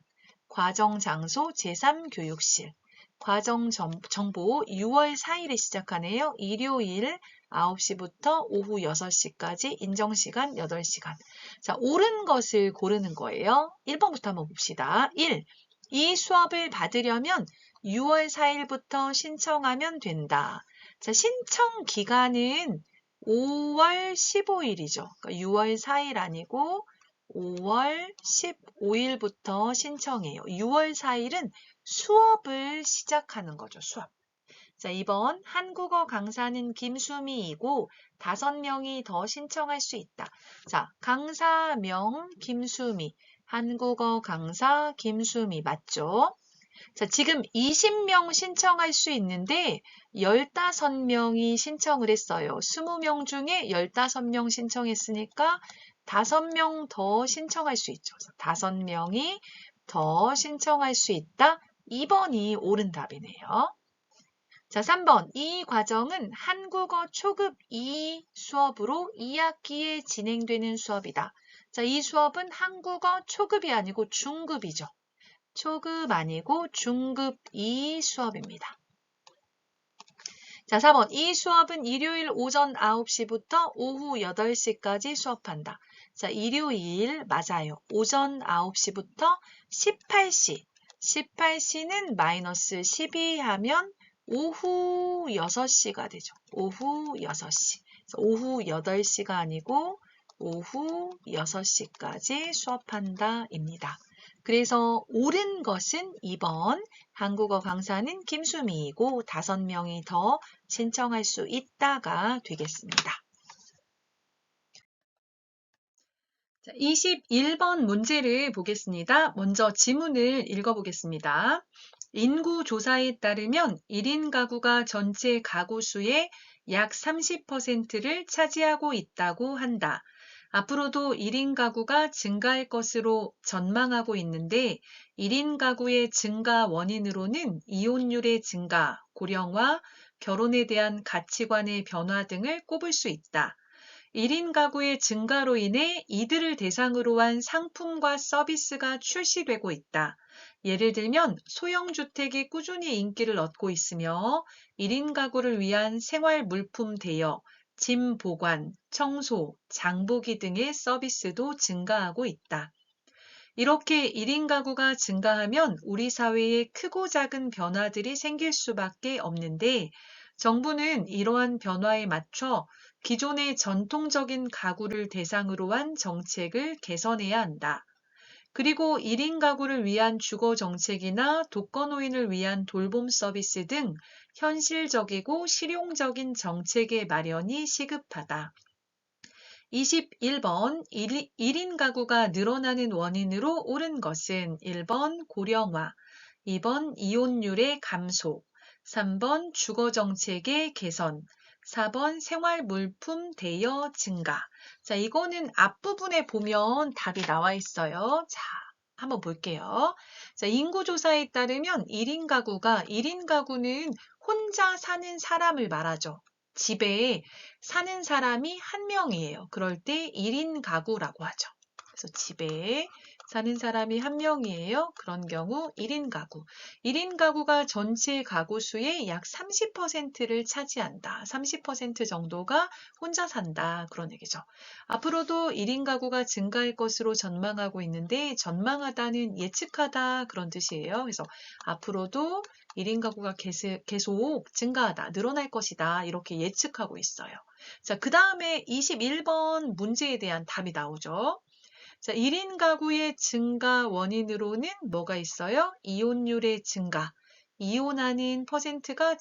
과정장소 제3교육실, 과정정보 6월 4일에 시작하네요. 일요일 9시부터 오후 6시까지 인정시간 8시간. 자, 옳은 것을 고르는 거예요. 1번부터 한번 봅시다. 1. 이 수업을 받으려면 6월 4일부터 신청하면 된다. 자, 신청 기간은 5월 15일이죠. 그러니까 6월 4일 아니고 5월 15일부터 신청해요. 6월 4일은 수업을 시작하는 거죠. 수업. 자, 2번 한국어 강사는 김수미이고 5명이 더 신청할 수 있다. 자, 강사명 김수미, 한국어 강사 김수미 맞죠? 자, 지금 20명 신청할 수 있는데 15명이 신청을 했어요. 20명 중에 15명 신청했으니까 5명 더 신청할 수 있죠. 5명이 더 신청할 수 있다. 2번이 옳은 답이네요. 자, 3번. 이 과정은 한국어 초급 2 수업으로 2학기에 진행되는 수업이다. 자, 이 수업은 한국어 초급이 아니고 중급이죠. 초급 아니고 중급 2 수업입니다. 자, 4번. 이 수업은 일요일 오전 9시부터 오후 8시까지 수업한다. 자, 일요일 맞아요. 오전 9시부터 18시. 18시는 마이너스 12 하면 오후 6시가 되죠. 오후 6시. 오후 8시가 아니고 오후 6시까지 수업한다입니다. 그래서 옳은 것은 2번 한국어 강사는 김수미이고 5명이 더 신청할 수 있다가 되겠습니다. 자, 21번 문제를 보겠습니다. 먼저 지문을 읽어보겠습니다. 인구 조사에 따르면 1인 가구가 전체 가구 수의 약 30%를 차지하고 있다고 한다. 앞으로도 1인 가구가 증가할 것으로 전망하고 있는데 1인 가구의 증가 원인으로는 이혼율의 증가, 고령화, 결혼에 대한 가치관의 변화 등을 꼽을 수 있다. 1인 가구의 증가로 인해 이들을 대상으로 한 상품과 서비스가 출시되고 있다. 예를 들면 소형주택이 꾸준히 인기를 얻고 있으며 1인 가구를 위한 생활 물품 대여, 짐 보관, 청소, 장보기 등의 서비스도 증가하고 있다. 이렇게 1인 가구가 증가하면 우리 사회에 크고 작은 변화들이 생길 수밖에 없는데 정부는 이러한 변화에 맞춰 기존의 전통적인 가구를 대상으로 한 정책을 개선해야 한다. 그리고 1인 가구를 위한 주거 정책이나 독거노인을 위한 돌봄 서비스 등 현실적이고 실용적인 정책의 마련이 시급하다. 21번 1인 가구가 늘어나는 원인으로 옳은 것은 1번 고령화, 2번 이혼율의 감소, 3번 주거 정책의 개선, 4번 생활 물품 대여 증가. 자, 이거는 앞부분에 보면 답이 나와 있어요. 자, 한번 볼게요. 자, 인구조사에 따르면 1인 가구는 혼자 사는 사람을 말하죠. 집에 사는 사람이 한 명이에요. 그럴 때 1인 가구라고 하죠. 그래서 집에 사는 사람이 한 명이에요. 그런 경우 1인 가구. 1인 가구가 전체 가구 수의 약 30%를 차지한다. 30% 정도가 혼자 산다. 그런 얘기죠. 앞으로도 1인 가구가 증가할 것으로 전망하고 있는데 전망하다는 예측하다 그런 뜻이에요. 그래서 앞으로도 1인 가구가 계속 증가하다, 늘어날 것이다 이렇게 예측하고 있어요. 자, 그 다음에 21번 문제에 대한 답이 나오죠. 자, 1인 가구의 증가 원인으로는 뭐가 있어요? 이혼율의 증가. 이혼하는 퍼센트가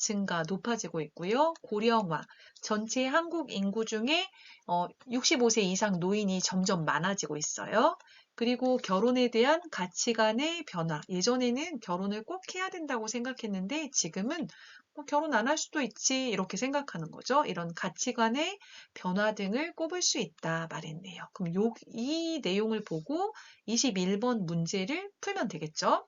높아지고 있고요. 고령화. 전체 한국 인구 중에 65세 이상 노인이 점점 많아지고 있어요. 그리고 결혼에 대한 가치관의 변화. 예전에는 결혼을 꼭 해야 된다고 생각했는데 지금은 뭐 결혼 안 할 수도 있지 이렇게 생각하는 거죠. 이런 가치관의 변화 등을 꼽을 수 있다 말했네요. 그럼 이 내용을 보고 21번 문제를 풀면 되겠죠.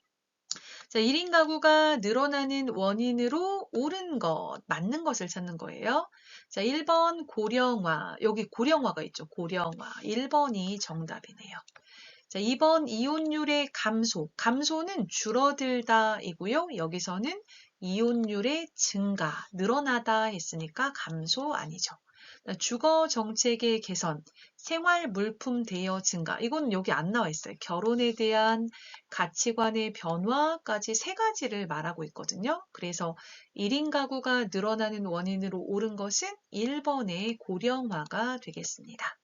자, 1인 가구가 늘어나는 원인으로 옳은 것, 맞는 것을 찾는 거예요. 자, 1번 고령화. 여기 고령화가 있죠. 고령화. 1번이 정답이네요. 자, 2번 이혼율의 감소. 감소는 줄어들다이고요. 여기서는 이혼율의 증가, 늘어나다 했으니까 감소 아니죠. 주거 정책의 개선, 생활 물품 대여 증가. 이건 여기 안 나와 있어요. 결혼에 대한 가치관의 변화까지 3가지를 말하고 있거든요. 그래서 1인 가구가 늘어나는 원인으로 옳은 것은 1번의 고령화가 되겠습니다.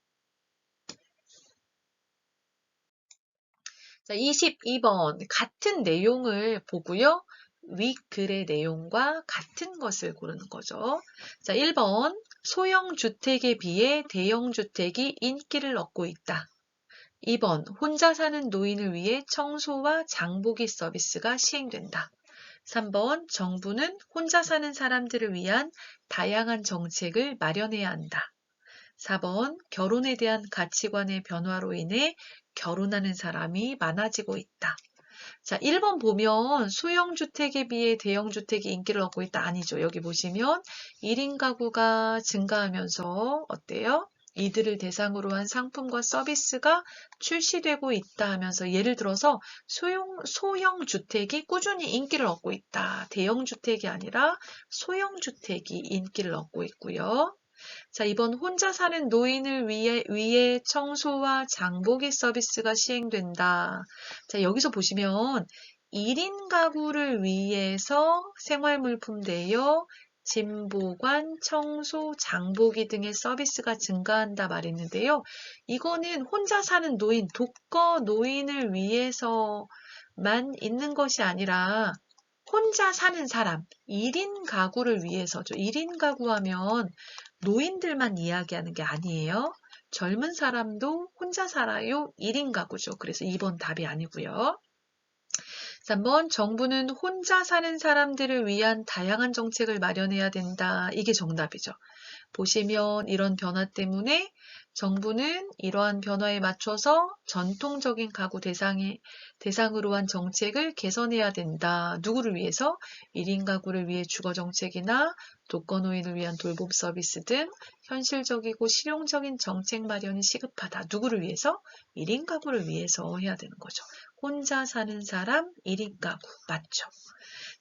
자, 22번 같은 내용을 보고요. 윗글의 내용과 같은 것을 고르는 거죠. 자, 1번 소형 주택에 비해 대형 주택이 인기를 얻고 있다. 2번 혼자 사는 노인을 위해 청소와 장보기 서비스가 시행된다. 3번 정부는 혼자 사는 사람들을 위한 다양한 정책을 마련해야 한다. 4번 결혼에 대한 가치관의 변화로 인해 결혼하는 사람이 많아지고 있다. 자, 1번 보면 소형주택에 비해 대형주택이 인기를 얻고 있다. 아니죠. 여기 보시면 1인 가구가 증가하면서 어때요? 이들을 대상으로 한 상품과 서비스가 출시되고 있다 하면서 예를 들어서 소형주택이 꾸준히 인기를 얻고 있다. 대형주택이 아니라 소형주택이 인기를 얻고 있고요. 자, 이번 혼자 사는 노인을 위해 청소와 장보기 서비스가 시행된다. 자, 여기서 보시면 1인 가구를 위해서 생활물품 대여, 짐보관, 청소, 장보기 등의 서비스가 증가한다 말했는데요. 이거는 혼자 사는 노인, 독거 노인을 위해서만 있는 것이 아니라 혼자 사는 사람, 1인 가구를 위해서죠. 1인 가구 하면 노인들만 이야기하는 게 아니에요. 젊은 사람도 혼자 살아요. 1인 가구죠. 그래서 2번 답이 아니고요. 3번 정부는 혼자 사는 사람들을 위한 다양한 정책을 마련해야 된다. 이게 정답이죠. 보시면 이런 변화 때문에 정부는 이러한 변화에 맞춰서 전통적인 가구 대상으로 한 정책을 개선해야 된다. 누구를 위해서? 1인 가구를 위해 주거 정책이나 독거노인을 위한 돌봄 서비스 등 현실적이고 실용적인 정책 마련이 시급하다. 누구를 위해서? 1인 가구를 위해서 해야 되는 거죠. 혼자 사는 사람 1인 가구. 맞죠?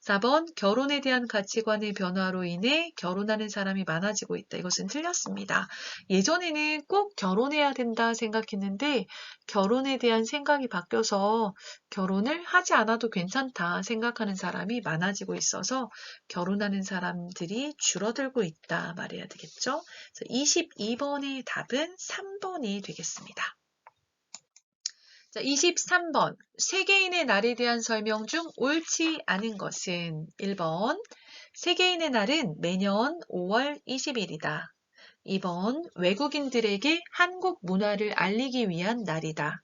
4번 결혼에 대한 가치관의 변화로 인해 결혼하는 사람이 많아지고 있다. 이것은 틀렸습니다. 예전에는 꼭 결혼해야 된다 생각했는데 결혼에 대한 생각이 바뀌어서 결혼을 하지 않아도 괜찮다 생각하는 사람이 많아지고 있어서 결혼하는 사람들이 줄어들고 있다 말해야 되겠죠. 22번의 답은 3번이 되겠습니다. 자, 23번. 세계인의 날에 대한 설명 중 옳지 않은 것은 1번. 세계인의 날은 매년 5월 20일이다. 2번. 외국인들에게 한국 문화를 알리기 위한 날이다.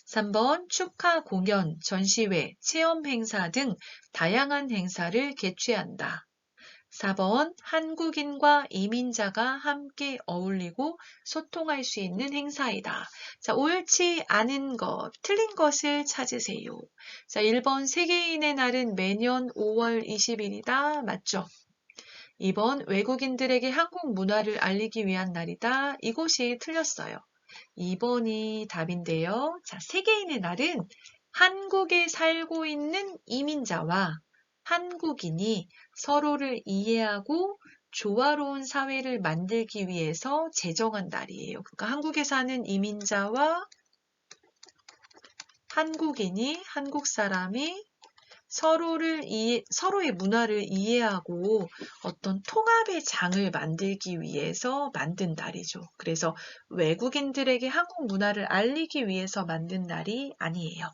3번. 축하 공연, 전시회, 체험 행사 등 다양한 행사를 개최한다. 4번 한국인과 이민자가 함께 어울리고 소통할 수 있는 행사이다. 자, 옳지 않은 것, 틀린 것을 찾으세요. 자, 1번 세계인의 날은 매년 5월 20일이다. 맞죠? 2번 외국인들에게 한국 문화를 알리기 위한 날이다. 이것이 틀렸어요. 2번이 답인데요. 자, 세계인의 날은 한국에 살고 있는 이민자와 한국인이 서로를 이해하고 조화로운 사회를 만들기 위해서 제정한 날이에요. 그러니까 한국에 사는 이민자와 한국인이, 한국 사람이 서로의 문화를 이해하고 어떤 통합의 장을 만들기 위해서 만든 날이죠. 그래서 외국인들에게 한국 문화를 알리기 위해서 만든 날이 아니에요.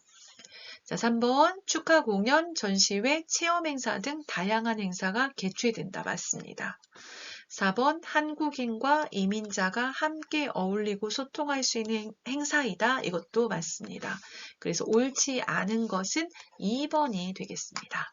자, 3번 축하 공연, 전시회, 체험 행사 등 다양한 행사가 개최된다. 맞습니다. 4번 한국인과 이민자가 함께 어울리고 소통할 수 있는 행사이다. 이것도 맞습니다. 그래서 옳지 않은 것은 2번이 되겠습니다.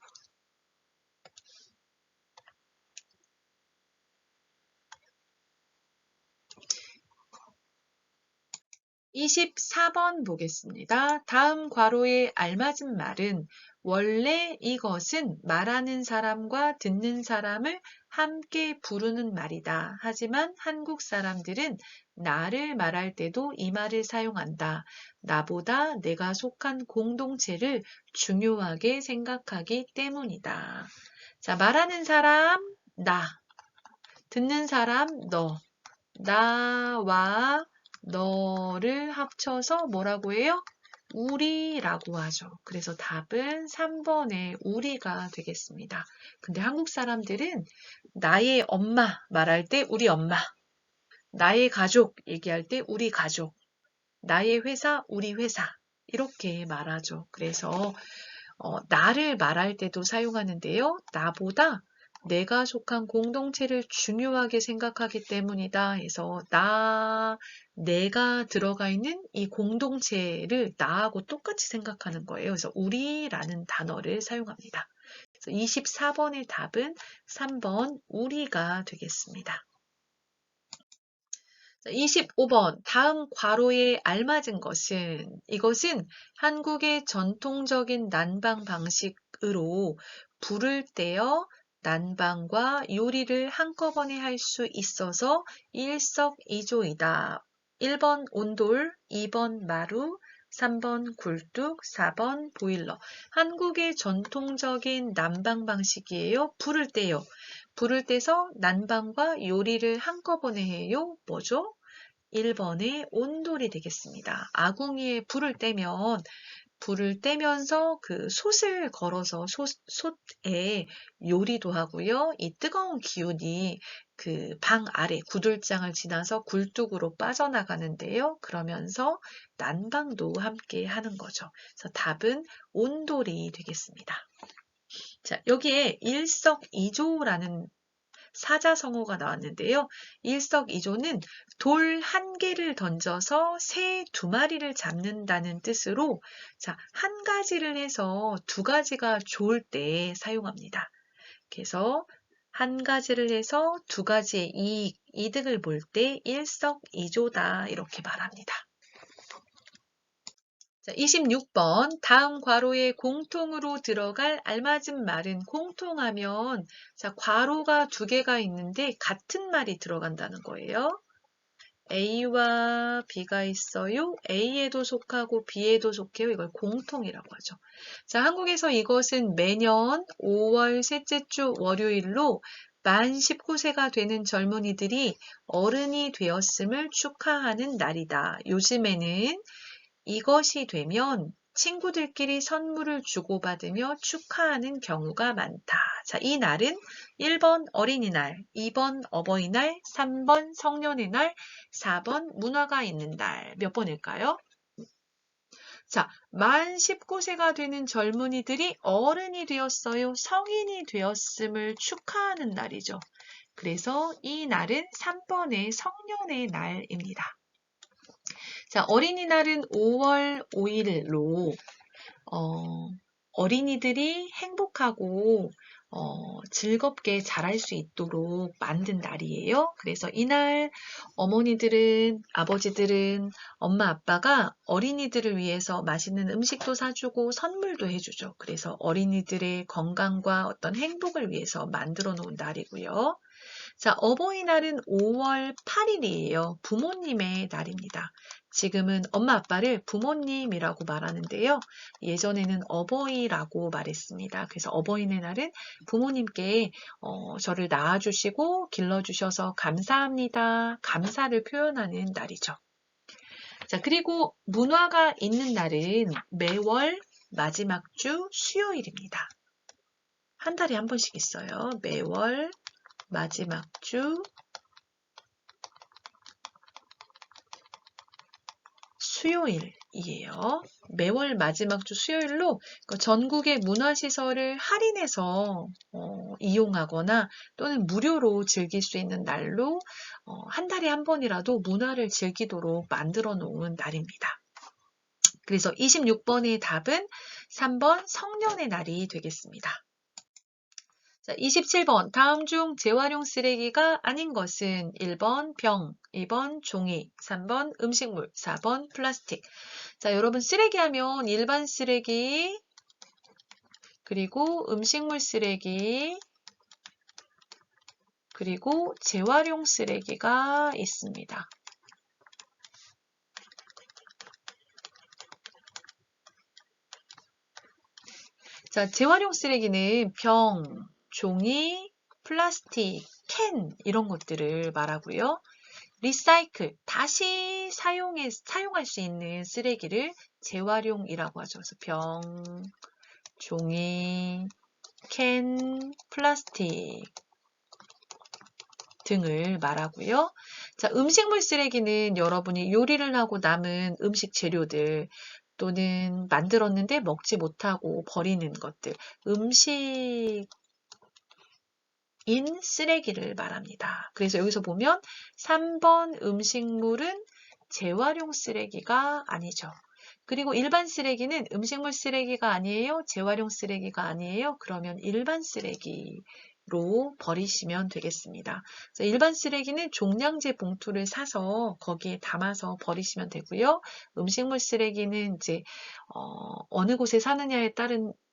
24번 보겠습니다. 다음 괄호에 알맞은 말은 원래 이것은 말하는 사람과 듣는 사람을 함께 부르는 말이다. 하지만 한국 사람들은 나를 말할 때도 이 말을 사용한다. 나보다 내가 속한 공동체를 중요하게 생각하기 때문이다. 자, 말하는 사람 나, 듣는 사람 너, 나와 너를 합쳐서 뭐라고 해요? 우리라고 하죠. 그래서 답은 3번의 우리가 되겠습니다. 근데 한국 사람들은 나의 엄마 말할 때 우리 엄마, 나의 가족 얘기할 때 우리 가족, 나의 회사 우리 회사 이렇게 말하죠. 그래서 나를 말할 때도 사용하는데요. 나보다 내가 속한 공동체를 중요하게 생각하기 때문이다 해서 내가 들어가 있는 이 공동체를 나하고 똑같이 생각하는 거예요. 그래서 우리라는 단어를 사용합니다. 그래서 24번의 답은 3번 우리가 되겠습니다. 25번 다음 괄호에 알맞은 것은 이것은 한국의 전통적인 난방 방식으로 불을 떼어 난방과 요리를 한꺼번에 할 수 있어서 일석이조이다. 1번 온돌, 2번 마루, 3번 굴뚝, 4번 보일러. 한국의 전통적인 난방 방식이에요. 불을 떼요. 불을 떼서 난방과 요리를 한꺼번에 해요. 뭐죠? 1번의 온돌이 되겠습니다. 아궁이에 불을 떼면서 그 솥을 걸어서 솥에 요리도 하고요. 이 뜨거운 기운이 그 방 아래 구들장을 지나서 굴뚝으로 빠져나가는데요. 그러면서 난방도 함께 하는 거죠. 그래서 답은 온돌이 되겠습니다. 자, 여기에 일석이조라는 사자성어가 나왔는데요. 일석이조는 돌 한 개를 던져서 새 두 마리를 잡는다는 뜻으로 자, 한 가지를 해서 두 가지가 좋을 때 사용합니다. 그래서 한 가지를 해서 두 가지의 이득을 볼 때 일석이조다 이렇게 말합니다. 자, 26번 다음 괄호에 공통으로 들어갈 알맞은 말은 공통하면 자, 괄호가 두 개가 있는데 같은 말이 들어간다는 거예요. A와 B가 있어요. A에도 속하고 B에도 속해요. 이걸 공통이라고 하죠. 자, 한국에서 이것은 매년 5월 셋째 주 월요일로 만 19세가 되는 젊은이들이 어른이 되었음을 축하하는 날이다. 요즘에는 이것이 되면 친구들끼리 선물을 주고받으며 축하하는 경우가 많다. 자, 이 날은 1번 어린이날, 2번 어버이날, 3번 성년의 날, 4번 문화가 있는 날. 몇 번일까요? 자, 만 19세가 되는 젊은이들이 어른이 되었어요. 성인이 되었음을 축하하는 날이죠. 그래서 이 날은 3번의 성년의 날입니다. 자, 어린이날은 5월 5일로 어린이들이 행복하고 즐겁게 자랄 수 있도록 만든 날이에요. 그래서 이날 어머니들은, 아버지들은, 엄마, 아빠가 어린이들을 위해서 맛있는 음식도 사주고 선물도 해주죠. 그래서 어린이들의 건강과 어떤 행복을 위해서 만들어 놓은 날이고요. 자, 어버이날은 5월 8일이에요. 부모님의 날입니다. 지금은 엄마 아빠를 부모님이라고 말하는데요. 예전에는 어버이라고 말했습니다. 그래서 어버이날 날은 부모님께 저를 낳아주시고 길러주셔서 감사합니다. 감사를 표현하는 날이죠. 자, 그리고 문화가 있는 날은 매월 마지막 주 수요일입니다. 한 달에 한 번씩 있어요. 매월 마지막 주 수요일이에요. 매월 마지막 주 수요일로 전국의 문화시설을 할인해서 이용하거나 또는 무료로 즐길 수 있는 날로 한 달에 한 번이라도 문화를 즐기도록 만들어 놓은 날입니다. 그래서 26번의 답은 3번 성년의 날이 되겠습니다. 자, 27번 다음 중 재활용 쓰레기가 아닌 것은 1번 병, 2번 종이, 3번 음식물, 4번 플라스틱. 자, 여러분 쓰레기 하면 일반 쓰레기, 그리고 음식물 쓰레기, 그리고 재활용 쓰레기가 있습니다. 자, 재활용 쓰레기는 병, 종이, 플라스틱, 캔 이런 것들을 말하고요. 리사이클, 다시 사용할 수 있는 쓰레기를 재활용이라고 하죠. 그래서 병, 종이, 캔, 플라스틱 등을 말하고요. 자, 음식물 쓰레기는 여러분이 요리를 하고 남은 음식 재료들 또는 만들었는데 먹지 못하고 버리는 것들, 음식 쓰레기를 말합니다. 그래서 여기서 보면 3번 음식물은 재활용 쓰레기가 아니죠. 그리고 일반 쓰레기는 음식물 쓰레기가 아니에요? 재활용 쓰레기가 아니에요? 그러면 일반 쓰레기로 버리시면 되겠습니다. 일반 쓰레기는 종량제 봉투를 사서 거기에 담아서 버리시면 되고요. 음식물 쓰레기는 이제 어느 곳에 사느냐에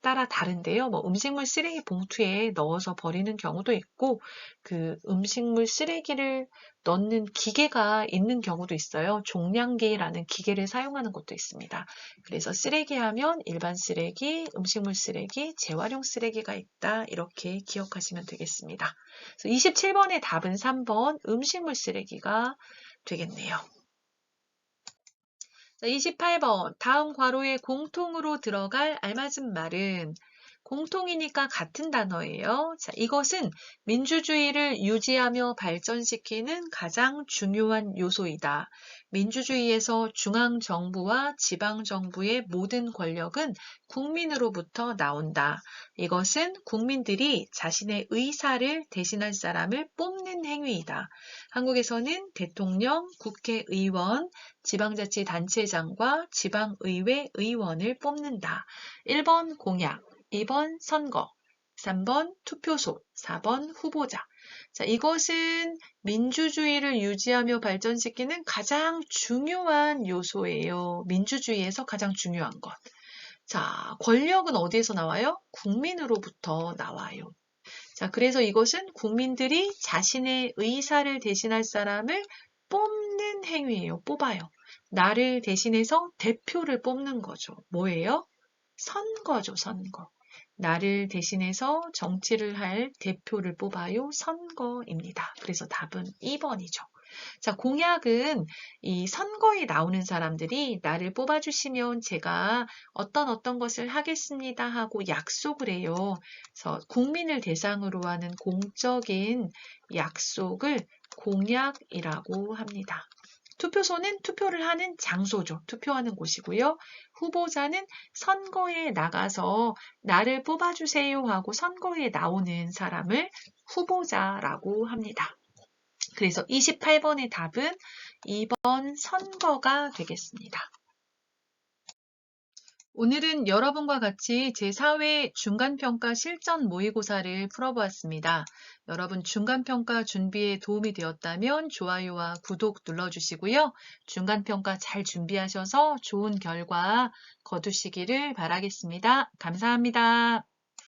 따라 다른데요. 뭐 음식물 쓰레기 봉투에 넣어서 버리는 경우도 있고 그 음식물 쓰레기를 넣는 기계가 있는 경우도 있어요. 종량기라는 기계를 사용하는 것도 있습니다. 그래서 쓰레기 하면 일반 쓰레기, 음식물 쓰레기, 재활용 쓰레기가 있다. 이렇게 기억하시면 되겠습니다. 그래서 27번의 답은 3번 음식물 쓰레기가 되겠네요. 자, 28번 다음 괄호에 공통으로 들어갈 알맞은 말은 공통이니까 같은 단어예요. 자, 이것은 민주주의를 유지하며 발전시키는 가장 중요한 요소이다. 민주주의에서 중앙정부와 지방정부의 모든 권력은 국민으로부터 나온다. 이것은 국민들이 자신의 의사를 대신할 사람을 뽑는 행위이다. 한국에서는 대통령, 국회의원, 지방자치단체장과 지방의회 의원을 뽑는다. 1번 공약, 2번 선거, 3번 투표소, 4번 후보자. 자, 이것은 민주주의를 유지하며 발전시키는 가장 중요한 요소예요. 민주주의에서 가장 중요한 것. 자, 권력은 어디에서 나와요? 국민으로부터 나와요. 자, 그래서 이것은 국민들이 자신의 의사를 대신할 사람을 뽑는 행위예요. 뽑아요. 나를 대신해서 대표를 뽑는 거죠. 뭐예요? 선거죠, 선거. 나를 대신해서 정치를 할 대표를 뽑아요. 선거입니다. 그래서 답은 2번이죠. 자, 공약은 이 선거에 나오는 사람들이 나를 뽑아주시면 제가 어떤 것을 하겠습니다 하고 약속을 해요. 그래서 국민을 대상으로 하는 공적인 약속을 공약이라고 합니다. 투표소는 투표를 하는 장소죠. 투표하는 곳이고요. 후보자는 선거에 나가서 나를 뽑아주세요 하고 선거에 나오는 사람을 후보자라고 합니다. 그래서 28번의 답은 2번 선거가 되겠습니다. 오늘은 여러분과 같이 제4회 중간평가 실전 모의고사를 풀어보았습니다. 여러분 중간평가 준비에 도움이 되었다면 좋아요와 구독 눌러주시고요. 중간평가 잘 준비하셔서 좋은 결과 거두시기를 바라겠습니다. 감사합니다.